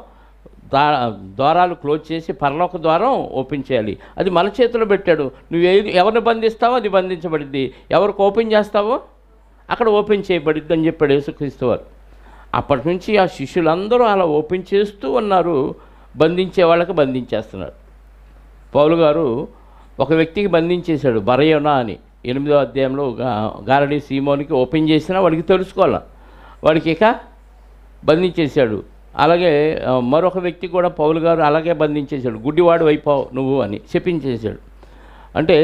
ద్వారాలు క్లోజ్ చేసి పరలోక ద్వారం ఓపెన్ చేయాలి. అది మన చేతిలో పెట్టాడు. నువ్వు ఎవరిని బంధిస్తావో అది బంధించబడిద్ది, ఎవరికి ఓపెన్ చేస్తావో అక్కడ ఓపెన్ చేయబడిద్ది అని చెప్పాడు యేసుక్రీస్తు వారు. అప్పటి నుంచి ఆ శిష్యులందరూ అలా ఓపెన్ చేస్తూ ఉన్నారు. బంధించే వాళ్ళకి బంధించేస్తున్నాడు. పౌలు గారు ఒక వ్యక్తికి బంధించేశాడు, బరయోనా అని. 8వ అధ్యాయంలో గారడీ సీమోనికి ఓపెన్ చేసినా వాడికి తెలుసుకోవాలి, వాడికి ఇక బంధించేశాడు. అలాగే మరొక వ్యక్తి కూడా పౌలు గారు అలాగే బంధించేశాడు. గుడ్డివాడు అయిపోవు నువ్వు అని చెప్పించేశాడు. అంటే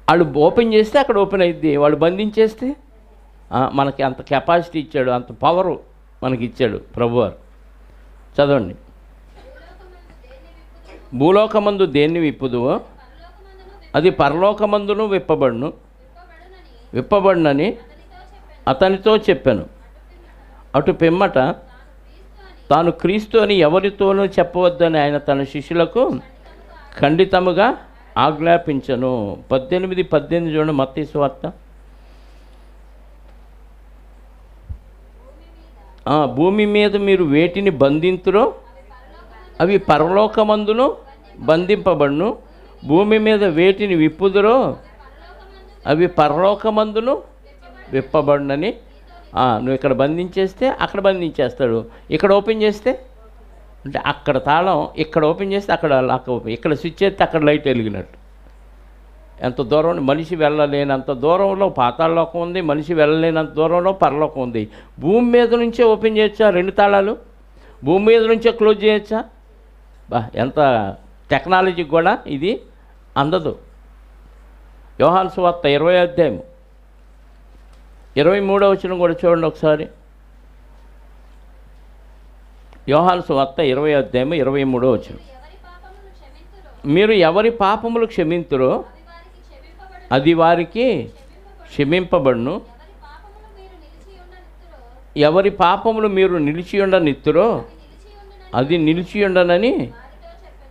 వాళ్ళు ఓపెన్ చేస్తే అక్కడ ఓపెన్ అయింది, వాళ్ళు బంధించేస్తే మనకి అంత కెపాసిటీ ఇచ్చాడు, అంత పవరు మనకి ఇచ్చాడు ప్రభువారు. చదవండి. భూలోకమందు దేన్ని విప్పుదువో అది పరలోకమందును విప్పబడునని అతనితో చెప్పాను. అటు పిమ్మట తాను క్రీస్తు అని ఎవరితోనూ చెప్పవద్దని ఆయన తన శిష్యులకు ఖండితముగా ఆజ్ఞాపించను. 18 చూడండి మత్తయి సువార్త. భూమి మీద మీరు వేటిని బంధింతురో అవి పరలోకమందును బంధింపబడును, భూమి మీద వేటిని విప్పుదురో అవి పరలోకమందును విప్పబడునని. నువ్వు ఇక్కడ బంధించేస్తే అక్కడ బంధించేస్తాడు, ఇక్కడ ఓపెన్ చేస్తే అంటే అక్కడ తాళం, ఇక్కడ ఓపెన్ చేస్తే అక్కడ లాక్ ఓపెన్, ఇక్కడ స్విచ్ చేస్తే అక్కడ లైట్ వెలిగినట్టు. ఎంత దూరం మనిషి వెళ్ళలేనంత దూరంలో పాతాళలోకం ఉంది, మనిషి వెళ్ళలేనంత దూరంలో పరలోకం ఉంది. భూమి మీద నుంచే ఓపెన్ చేయొచ్చా 2 తాళాలు? భూమి మీద నుంచే క్లోజ్ చేయొచ్చా? ఎంత టెక్నాలజీ కూడా ఇది అందదు. యోహాను సువార్త 20వ అధ్యాయం 23వ వచనం కూడా చూడండి ఒకసారి. యోహాను సువార్త 20వ అధ్యాయం 23వ వచనం. మీరు ఎవరి పాపములు క్షమింతురో అది వారికి క్షమింపబడును, ఎవరి పాపములు మీరు నిలిచి ఉండనిత్తురో అది నిలిచి ఉండనని.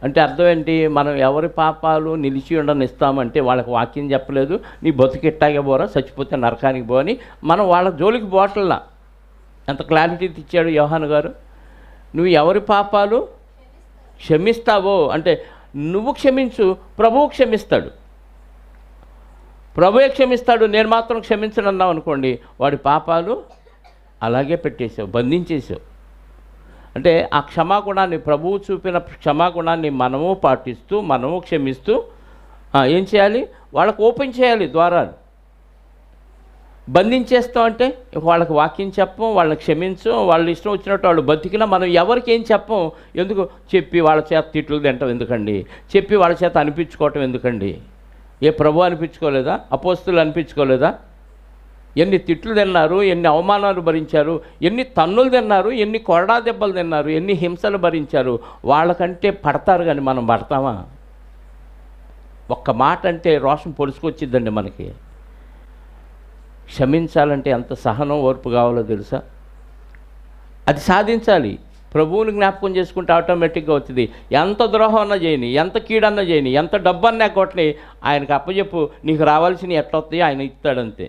అంటే అర్థం ఏంటి? మనం ఎవరి పాపాలు నిలిచి ఉండనిస్తామంటే వాళ్ళకి వాక్యం చెప్పలేదు, నీ బతుకెట్టాగే పోరా, చచ్చిపోతే నరకానికి పోని మనం వాళ్ళ జోలికి పోవట్లా. ఎంత క్లారిటీ ఇచ్చాడు యోహాను గారు. నువ్వు ఎవరి పాపాలు క్షమిస్తావో అంటే నువ్వు క్షమించు, ప్రభువు క్షమిస్తాడు. ప్రభువే క్షమిస్తాడు, నేను మాత్రం క్షమించను అన్నావు అనుకోండి, వాడి పాపాలు అలాగే పెట్టేసావు, బంధించేసావు. అంటే ఆ క్షమాగుణాన్ని, ప్రభువు చూపిన క్షమాగుణాన్ని మనము పాటిస్తూ మనము క్షమిస్తూ ఏం చేయాలి? వాళ్ళకు ఓపెన్ చేయాలి ద్వారాలు. బంధించేస్తాం అంటే వాళ్ళకి వాక్యం చెప్పం, వాళ్ళని క్షమించం, వాళ్ళు ఇష్టం వచ్చినట్టు వాళ్ళు బతికినా మనం ఎవరికి ఏం చెప్పం. ఎందుకు? చెప్పి వాళ్ళ చేత తిట్లు తింటాం ఎందుకండి? చెప్పి వాళ్ళ చేత అనిపించుకోవటం ఎందుకండి? ఏ ప్రభు అనిపించుకోలేదా? అపోస్తులు అనిపించుకోలేదా? ఎన్ని తిట్లు తిన్నారు, ఎన్ని అవమానాలు భరించారు, ఎన్ని తన్నులు తిన్నారు, ఎన్ని కొరడా దెబ్బలు తిన్నారు, ఎన్ని హింసలు భరించారు. వాళ్ళకంటే పడతారు కానీ మనం పడతామా? ఒక్క మాట అంటే రోషం పొడుచుకొచ్చిద్దండి మనకి. క్షమించాలంటే ఎంత సహనం ఓర్పు కావాలో తెలుసా? అది సాధించాలి. ప్రభువుని జ్ఞాపకం చేసుకుంటే ఆటోమేటిక్గా అవుతుంది. ఎంత ద్రోహం అన్నా చేయని, ఎంత కీడన్నా చేయని, ఎంత డబ్బన్నా కొట్టని, ఆయనకు అప్పచెప్పు, నీకు రావాల్సినవి ఎట్లా వస్తాయో ఆయన ఇస్తాడంతే.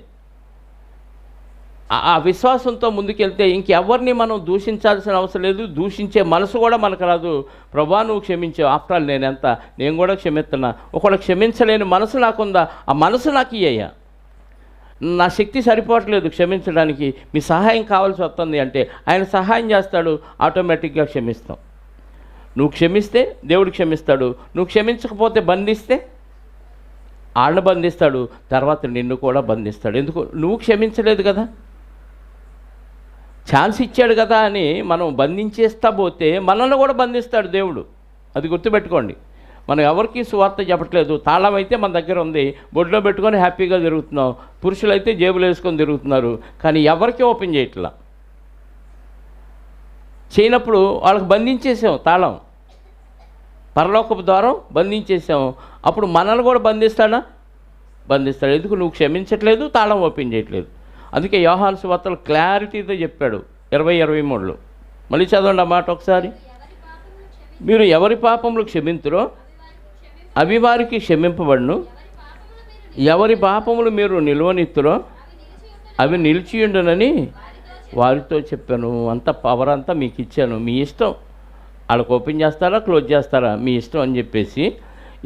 ఆ విశ్వాసంతో ముందుకెళ్తే ఇంకెవరిని మనం దూషించాల్సిన అవసరం లేదు. దూషించే మనసు కూడా మనకు రాదు. ప్రభా నువ్వు క్షమించావు, ఆఫ్టర్ ఆల్ నేను కూడా క్షమిస్తున్నా. ఒకవేళ క్షమించలేని మనసు నాకుందా, ఆ మనసు నాకు ఇయ్యయ్యా, నా శక్తి సరిపోవట్లేదు క్షమించడానికి, మీ సహాయం కావాల్సి వస్తుంది అంటే ఆయన సహాయం చేస్తాడు, ఆటోమేటిక్గా క్షమిస్తాం. నువ్వు క్షమిస్తే దేవుడు క్షమిస్తాడు. నువ్వు క్షమించకపోతే బంధిస్తే వాళ్ళని బంధిస్తాడు, తర్వాత నిన్ను కూడా బంధిస్తాడు. ఎందుకు? నువ్వు క్షమించలేదు కదా, ఛాన్స్ ఇచ్చాడు కదా అని మనం బంధించేస్తా పోతే మనల్ని కూడా బంధిస్తాడు దేవుడు. అది గుర్తుపెట్టుకోండి. మనం ఎవరికి సువార్త చెప్పట్లేదు. తాళం అయితే మన దగ్గర ఉంది, బొడ్లో పెట్టుకొని హ్యాపీగా తిరుగుతున్నాం. పురుషులైతే జేబులు వేసుకొని తిరుగుతున్నారు, కానీ ఎవరికి ఓపెన్ చేయట్లా. చేయనప్పుడు వాళ్ళకి బంధించేసాం, తాళం పరలోకపు ద్వారం బంధించేసాం. అప్పుడు మనల్ని కూడా బంధిస్తాడా? బంధిస్తాడు. ఎందుకు? నువ్వు క్షమించట్లేదు, తాళం ఓపెన్ చేయట్లేదు. అందుకే యోహాను సువార్తలో క్లారిటీతో చెప్పాడు 20:23. మళ్ళీ చదవండి ఆ మాట ఒకసారి. మీరు ఎవరి పాపములు క్షమింతురో అవి వారికి క్షమింపబడును, ఎవరి పాపములు మీరు నిలువనిత్తురో అవి నిలిచియుండునని వారితో చెప్పాను. అంత పవర్ అంతా మీకు ఇచ్చాను, మీ ఇష్టం. వాళ్ళకి ఓపెన్ చేస్తారా, క్లోజ్ చేస్తారా, మీ ఇష్టం అని చెప్పేసి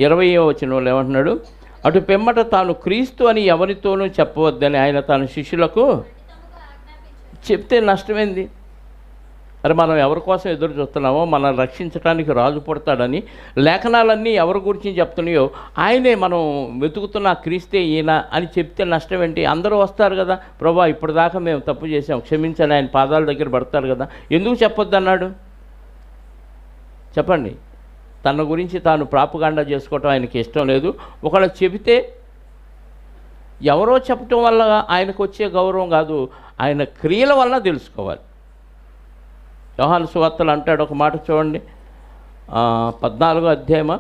20వ వచనంలో ఏమంటున్నాడు? అటు పిమ్మట తాను క్రీస్తు అని ఎవరితోనూ చెప్పవద్దని ఆయన తన శిష్యులకు చెప్తే నష్టమైంది. మరి మనం ఎవరి కోసం ఎదురు చూస్తున్నామో, మనల్ని రక్షించడానికి రాజు పుడతాడని లేఖనాలన్నీ ఎవరి గురించి చెప్తున్నాయో ఆయనే మనం వెతుకుతున్న క్రీస్తే ఈయన అని చెప్తే నష్టం ఏంటి? అందరూ వస్తారు కదా, ప్రభా ఇప్పటిదాకా మేము తప్పు చేసాం క్షమించని ఆయన పాదాల దగ్గర పడతారు కదా, ఎందుకు చెప్పొద్దు అన్నాడు? చెప్పండి. తన గురించి తాను ప్రాపగాండా చేసుకోవటం ఆయనకి ఇష్టం లేదు. ఒకవేళ చెబితే ఎవరో చెప్పటం వల్ల ఆయనకు వచ్చే గౌరవం కాదు, ఆయన క్రియల వల్ల తెలుసుకోవాలి. యోహాను సువార్తలు అంటాడు ఒక మాట చూడండి, 14వ అధ్యాయమా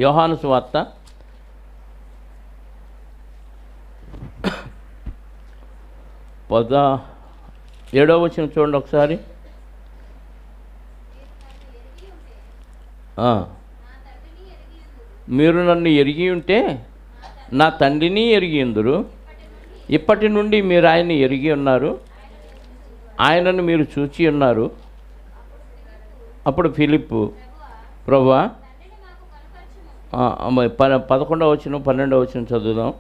యోహాను సువార్త 17వ వచనం చూడండి ఒకసారి. మీరు నన్ను ఎరిగి ఉంటే నా తండ్రిని ఎరిగి ఉందురు, ఇప్పటి నుండి మీరు ఆయన్ని ఎరిగి ఉన్నారు, ఆయనను మీరు చూచి ఉన్నారు. అప్పుడు ఫిలిప్పు, ప్రభువా 11వ వచనం 12వ వచనం చదువుదాం.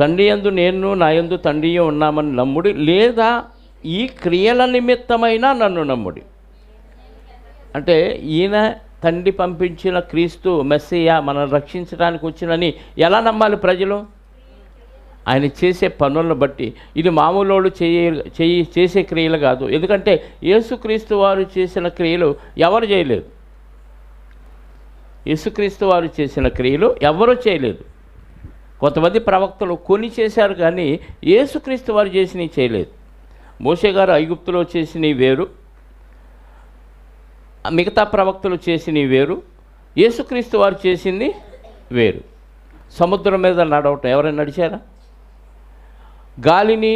తండ్రి యందు నేను నా యందు తండ్రి ఉన్నామని నమ్ముడి, లేదా ఈ క్రియల నిమిత్తమైనా నన్ను నమ్ముడి. అంటే ఈయన తండ్రి పంపించిన క్రీస్తు మెస్సియా మనల్ని రక్షించడానికి వచ్చినని ఎలా నమ్మాలి ప్రజలు? ఆయన చేసే పనులను బట్టి. ఇది మామూలు చేసే క్రియలు కాదు. ఎందుకంటే యేసుక్రీస్తు వారు చేసిన క్రియలు ఎవరు చేయలేదు. యేసుక్రీస్తు వారు చేసిన క్రియలు ఎవరూ చేయలేదు. కొంతమంది ప్రవక్తలు కొన్ని చేశారు, కానీ యేసుక్రీస్తు వారు చేసినవి చేయలేదు. మోషే గారు ఐగుప్తులో చేసినవి వేరు, మిగతా ప్రవక్తలు చేసినవి వేరు, యేసుక్రీస్తు వారు చేసింది వేరు. సముద్రం మీద నడవటం ఎవరైనా నడిచారా? గాలిని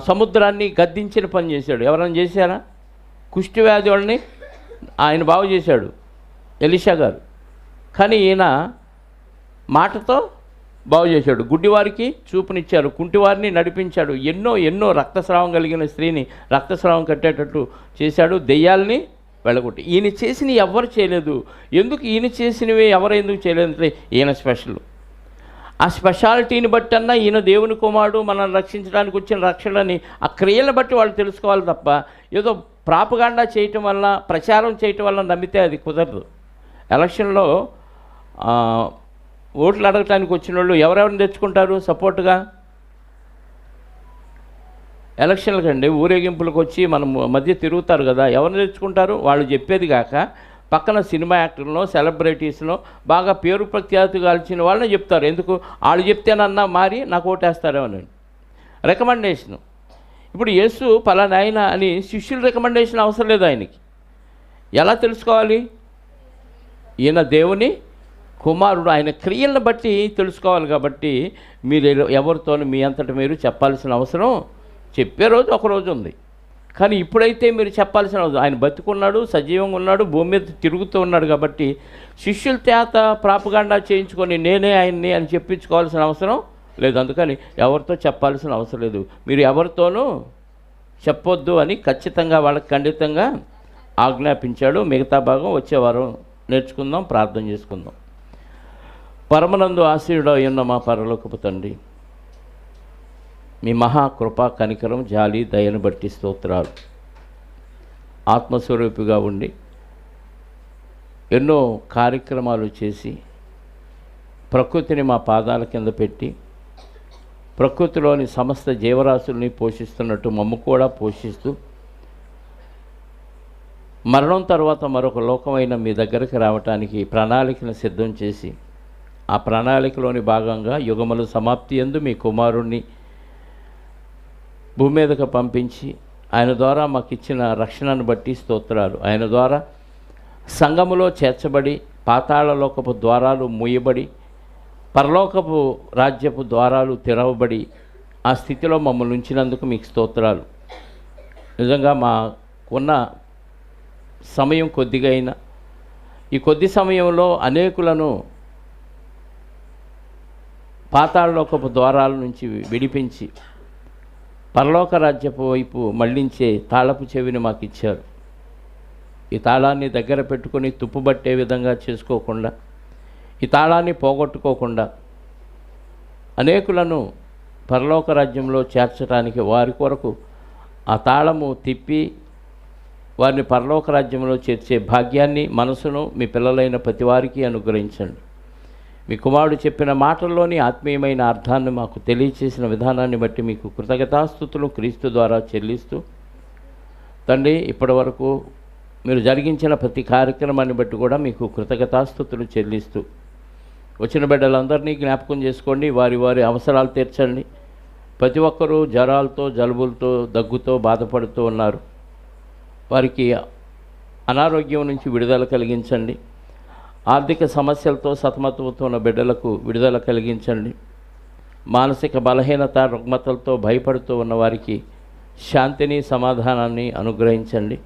సముద్రాన్ని గద్దించిన పని చేశాడు, ఎవరైనా చేశారా? కుష్టి వ్యాధి వాళ్ళని ఆయన బాగు చేశాడు ఎలీషా గారు, కానీ ఈయన మాటతో బాగు చేశాడు. గుడ్డివారికి చూపునిచ్చారు, కుంటివారిని నడిపించాడు, ఎన్నో రక్తస్రావం కలిగిన స్త్రీని రక్తస్రావం కట్టేటట్టు చేశాడు, దెయ్యాలని వెళ్ళగొట్టి. ఈయన చేసినవి ఎవరు చేయలేదు. ఎందుకు ఈయన చేసినవి ఎవరు ఎందుకు చేయలేదంటే ఈయన స్పెషల్. ఆ స్పెషాలిటీని బట్టి అన్నా ఈయన దేవుని కుమారుడు మనల్ని రక్షించడానికి వచ్చిన రక్షణని ఆ క్రియలను బట్టి వాళ్ళు తెలుసుకోవాలి తప్ప ఏదో ప్రాపగాండా చేయటం వల్ల, ప్రచారం చేయటం వల్ల నమ్మితే అది కుదరదు. ఎలక్షన్లో ఓట్లు అడగటానికి వచ్చిన వాళ్ళు ఎవరెవరిని తెచ్చుకుంటారు సపోర్ట్గా? ఎలక్షన్లకండి ఊరేగింపులకు వచ్చి మనం మధ్య తిరుగుతారు కదా, ఎవరిని తెచ్చుకుంటారు? వాళ్ళు చెప్పేది కాక పక్కన సినిమా యాక్టర్లో, సెలబ్రిటీస్లో బాగా పేరు ప్రఖ్యాతి కాల్చిన వాళ్ళని చెప్తారు. ఎందుకు? వాళ్ళు చెప్తేనన్నా మారి నాకు ఓటేస్తారేమోనండి. రికమెండేషను. ఇప్పుడు యేసు పలానా ఆయన అని శిష్యుల రికమెండేషన్ అవసరం లేదు ఆయనకి. ఎలా తెలుసుకోవాలి? ఈయన దేవుని కుమారుడు ఆయన క్రియలను బట్టి తెలుసుకోవాలి. కాబట్టి మీరు ఎవరితోనూ మీ అంతట మీరు చెప్పాల్సిన అవసరం, చెప్పే రోజు ఒకరోజు ఉంది, కానీ ఇప్పుడైతే మీరు చెప్పాల్సిన అవసరం. ఆయన బతికున్నాడు, సజీవంగా ఉన్నాడు, భూమి మీద తిరుగుతూ ఉన్నాడు. కాబట్టి శిష్యుల చేత ప్రాపగాండా చేయించుకొని నేనే ఆయన్ని అని చెప్పించుకోవాల్సిన అవసరం లేదు. అందుకని ఎవరితో చెప్పాల్సిన అవసరం లేదు. మీరు ఎవరితోనూ చెప్పొద్దు అని ఖచ్చితంగా వాళ్ళకి ఖండితంగా ఆజ్ఞాపించాడు. మిగతా భాగం వచ్చేవారం నేర్చుకుందాం, ప్రార్థన చేసుకుందాం. పరమనందు ఆశీనుడు అయ్యున్న మా పరలోకపు తండ్రి, మీ మహాకృపా కనికరం జాలి దయను బట్టి స్తోత్రాలు. ఆత్మస్వరూపిగా ఉండి ఎన్నో కార్యక్రమాలు చేసి ప్రకృతిని మా పాదాల కింద పెట్టి ప్రకృతిలోని సమస్త జీవరాశుల్ని పోషిస్తున్నట్టు మమ్ము కూడా పోషిస్తూ మరణం తర్వాత మరొక లోకమైన మీ దగ్గరికి రావటానికి ప్రణాళికను సిద్ధం చేసి ఆ ప్రణాళికలోని భాగంగా యుగముల సమాప్తి యందు మీ కుమారుణ్ణి భూమి మీదకు పంపించి ఆయన ద్వారా మాకు ఇచ్చిన రక్షణను బట్టి స్తోత్రాలు. ఆయన ద్వారా సంఘములో చేర్చబడి పాతాళలోకపు ద్వారాలు మూయబడి పరలోకపు రాజ్యపు ద్వారాలు తెరవబడి ఆ స్థితిలో మమ్మల్ని ఉంచినందుకు మీకు స్తోత్రాలు. నిజంగా మాకున్న సమయం కొద్దిగా అయినా ఈ కొద్ది సమయంలో అనేకులను పాతాళలోకపు ద్వారాల నుంచి విడిపించి పరలోక రాజ్యపు వైపు మళ్లించే తాళపు చెవిని మాకు ఇచ్చారు. ఈ తాళాన్ని దగ్గర పెట్టుకొని తుప్పుబట్టే విధంగా చేసుకోకుండా, ఈ తాళాన్ని పోగొట్టుకోకుండా అనేకులను పరలోక రాజ్యంలో చేర్చడానికి వారి కొరకు ఆ తాళము తిప్పి వారిని పరలోక రాజ్యంలో చేర్చే భాగ్యాన్ని మనసును మీ పిల్లలైన ప్రతి వారికి అనుగ్రహించండి. మీ కుమారుడు చెప్పిన మాటల్లోని ఆత్మీయమైన అర్థాన్ని మాకు తెలియచేసిన విధానాన్ని బట్టి మీకు కృతజ్ఞతాస్తుతులు క్రీస్తు ద్వారా చెల్లిస్తూ తండ్రి, ఇప్పటి వరకు మీరు జరిగించిన ప్రతి కార్యక్రమాన్ని బట్టి కూడా మీకు కృతజ్ఞతాస్తుతులు చెల్లిస్తూ వచ్చిన బిడ్డలందరినీ జ్ఞాపకం చేసుకోండి, వారి వారి అవసరాలు తీర్చండి. ప్రతి ఒక్కరూ జ్వరాలతో జలుబులతో దగ్గుతో బాధపడుతూ ఉన్నారు. వారికి అనారోగ్యం నుంచి విడుదల కలిగించండి. ఆర్థిక సమస్యలతో సతమతమవుతున్న బిడ్డలకు విడుదల కలిగించండి. మానసిక బలహీనత రుగ్మతలతో భయపడుతూ ఉన్న వారికి శాంతిని సమాధానాన్ని అనుగ్రహించండి.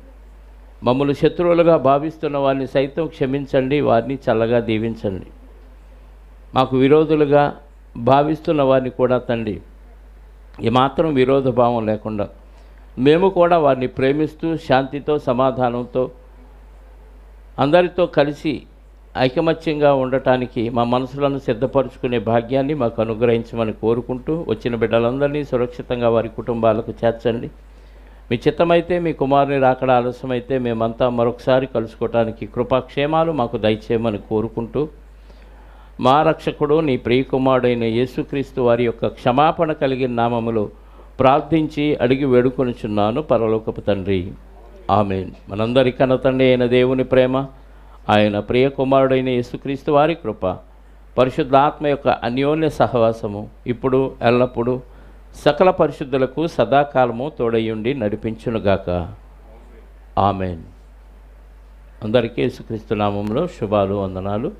మమ్మల్ని శత్రువులుగా భావిస్తున్న వారిని సైతం క్షమించండి, వారిని చల్లగా దీవించండి. మాకు విరోధులుగా భావిస్తున్న వారిని కూడా తండ్రి ఏమాత్రం విరోధ భావం లేకుండా మేము కూడా వారిని ప్రేమిస్తూ శాంతితో సమాధానంతో అందరితో కలిసి ఐకమత్యంగా ఉండటానికి మా మనసులను సిద్ధపరచుకునే భాగ్యాన్ని మాకు అనుగ్రహించమని కోరుకుంటూ వచ్చిన బిడ్డలందరినీ సురక్షితంగా వారి కుటుంబాలకు చేర్చండి. మీ చిత్తమైతే మీ కుమారుని రాకడ ఆలస్యమైతే మేమంతా మరొకసారి కలుసుకోవటానికి కృపాక్షేమాలు మాకు దయచేయమని కోరుకుంటూ మా రక్షకుడు నీ ప్రియకుమారుడైన యేసుక్రీస్తు వారి యొక్క క్షమాపణ కలిగిన నామములో ప్రార్థించి అడిగి వేడుకొనుచున్నాను పరలోకపు తండ్రి, ఆమేన్. మనందరి కన్న తండ్రి అయిన దేవుని ప్రేమ, ఆయన ప్రియ కుమారుడైన యేసుక్రీస్తు వారి కృప, పరిశుద్ధాత్మ యొక్క అన్యోన్య సహవాసము ఇప్పుడు ఎల్లప్పుడూ సకల పరిశుద్ధులకు సదాకాలము తోడయుండి నడిపించునుగాక. ఆమేన్. అందరికీ యేసుక్రీస్తు నామంలో శుభాలు, వందనాలు.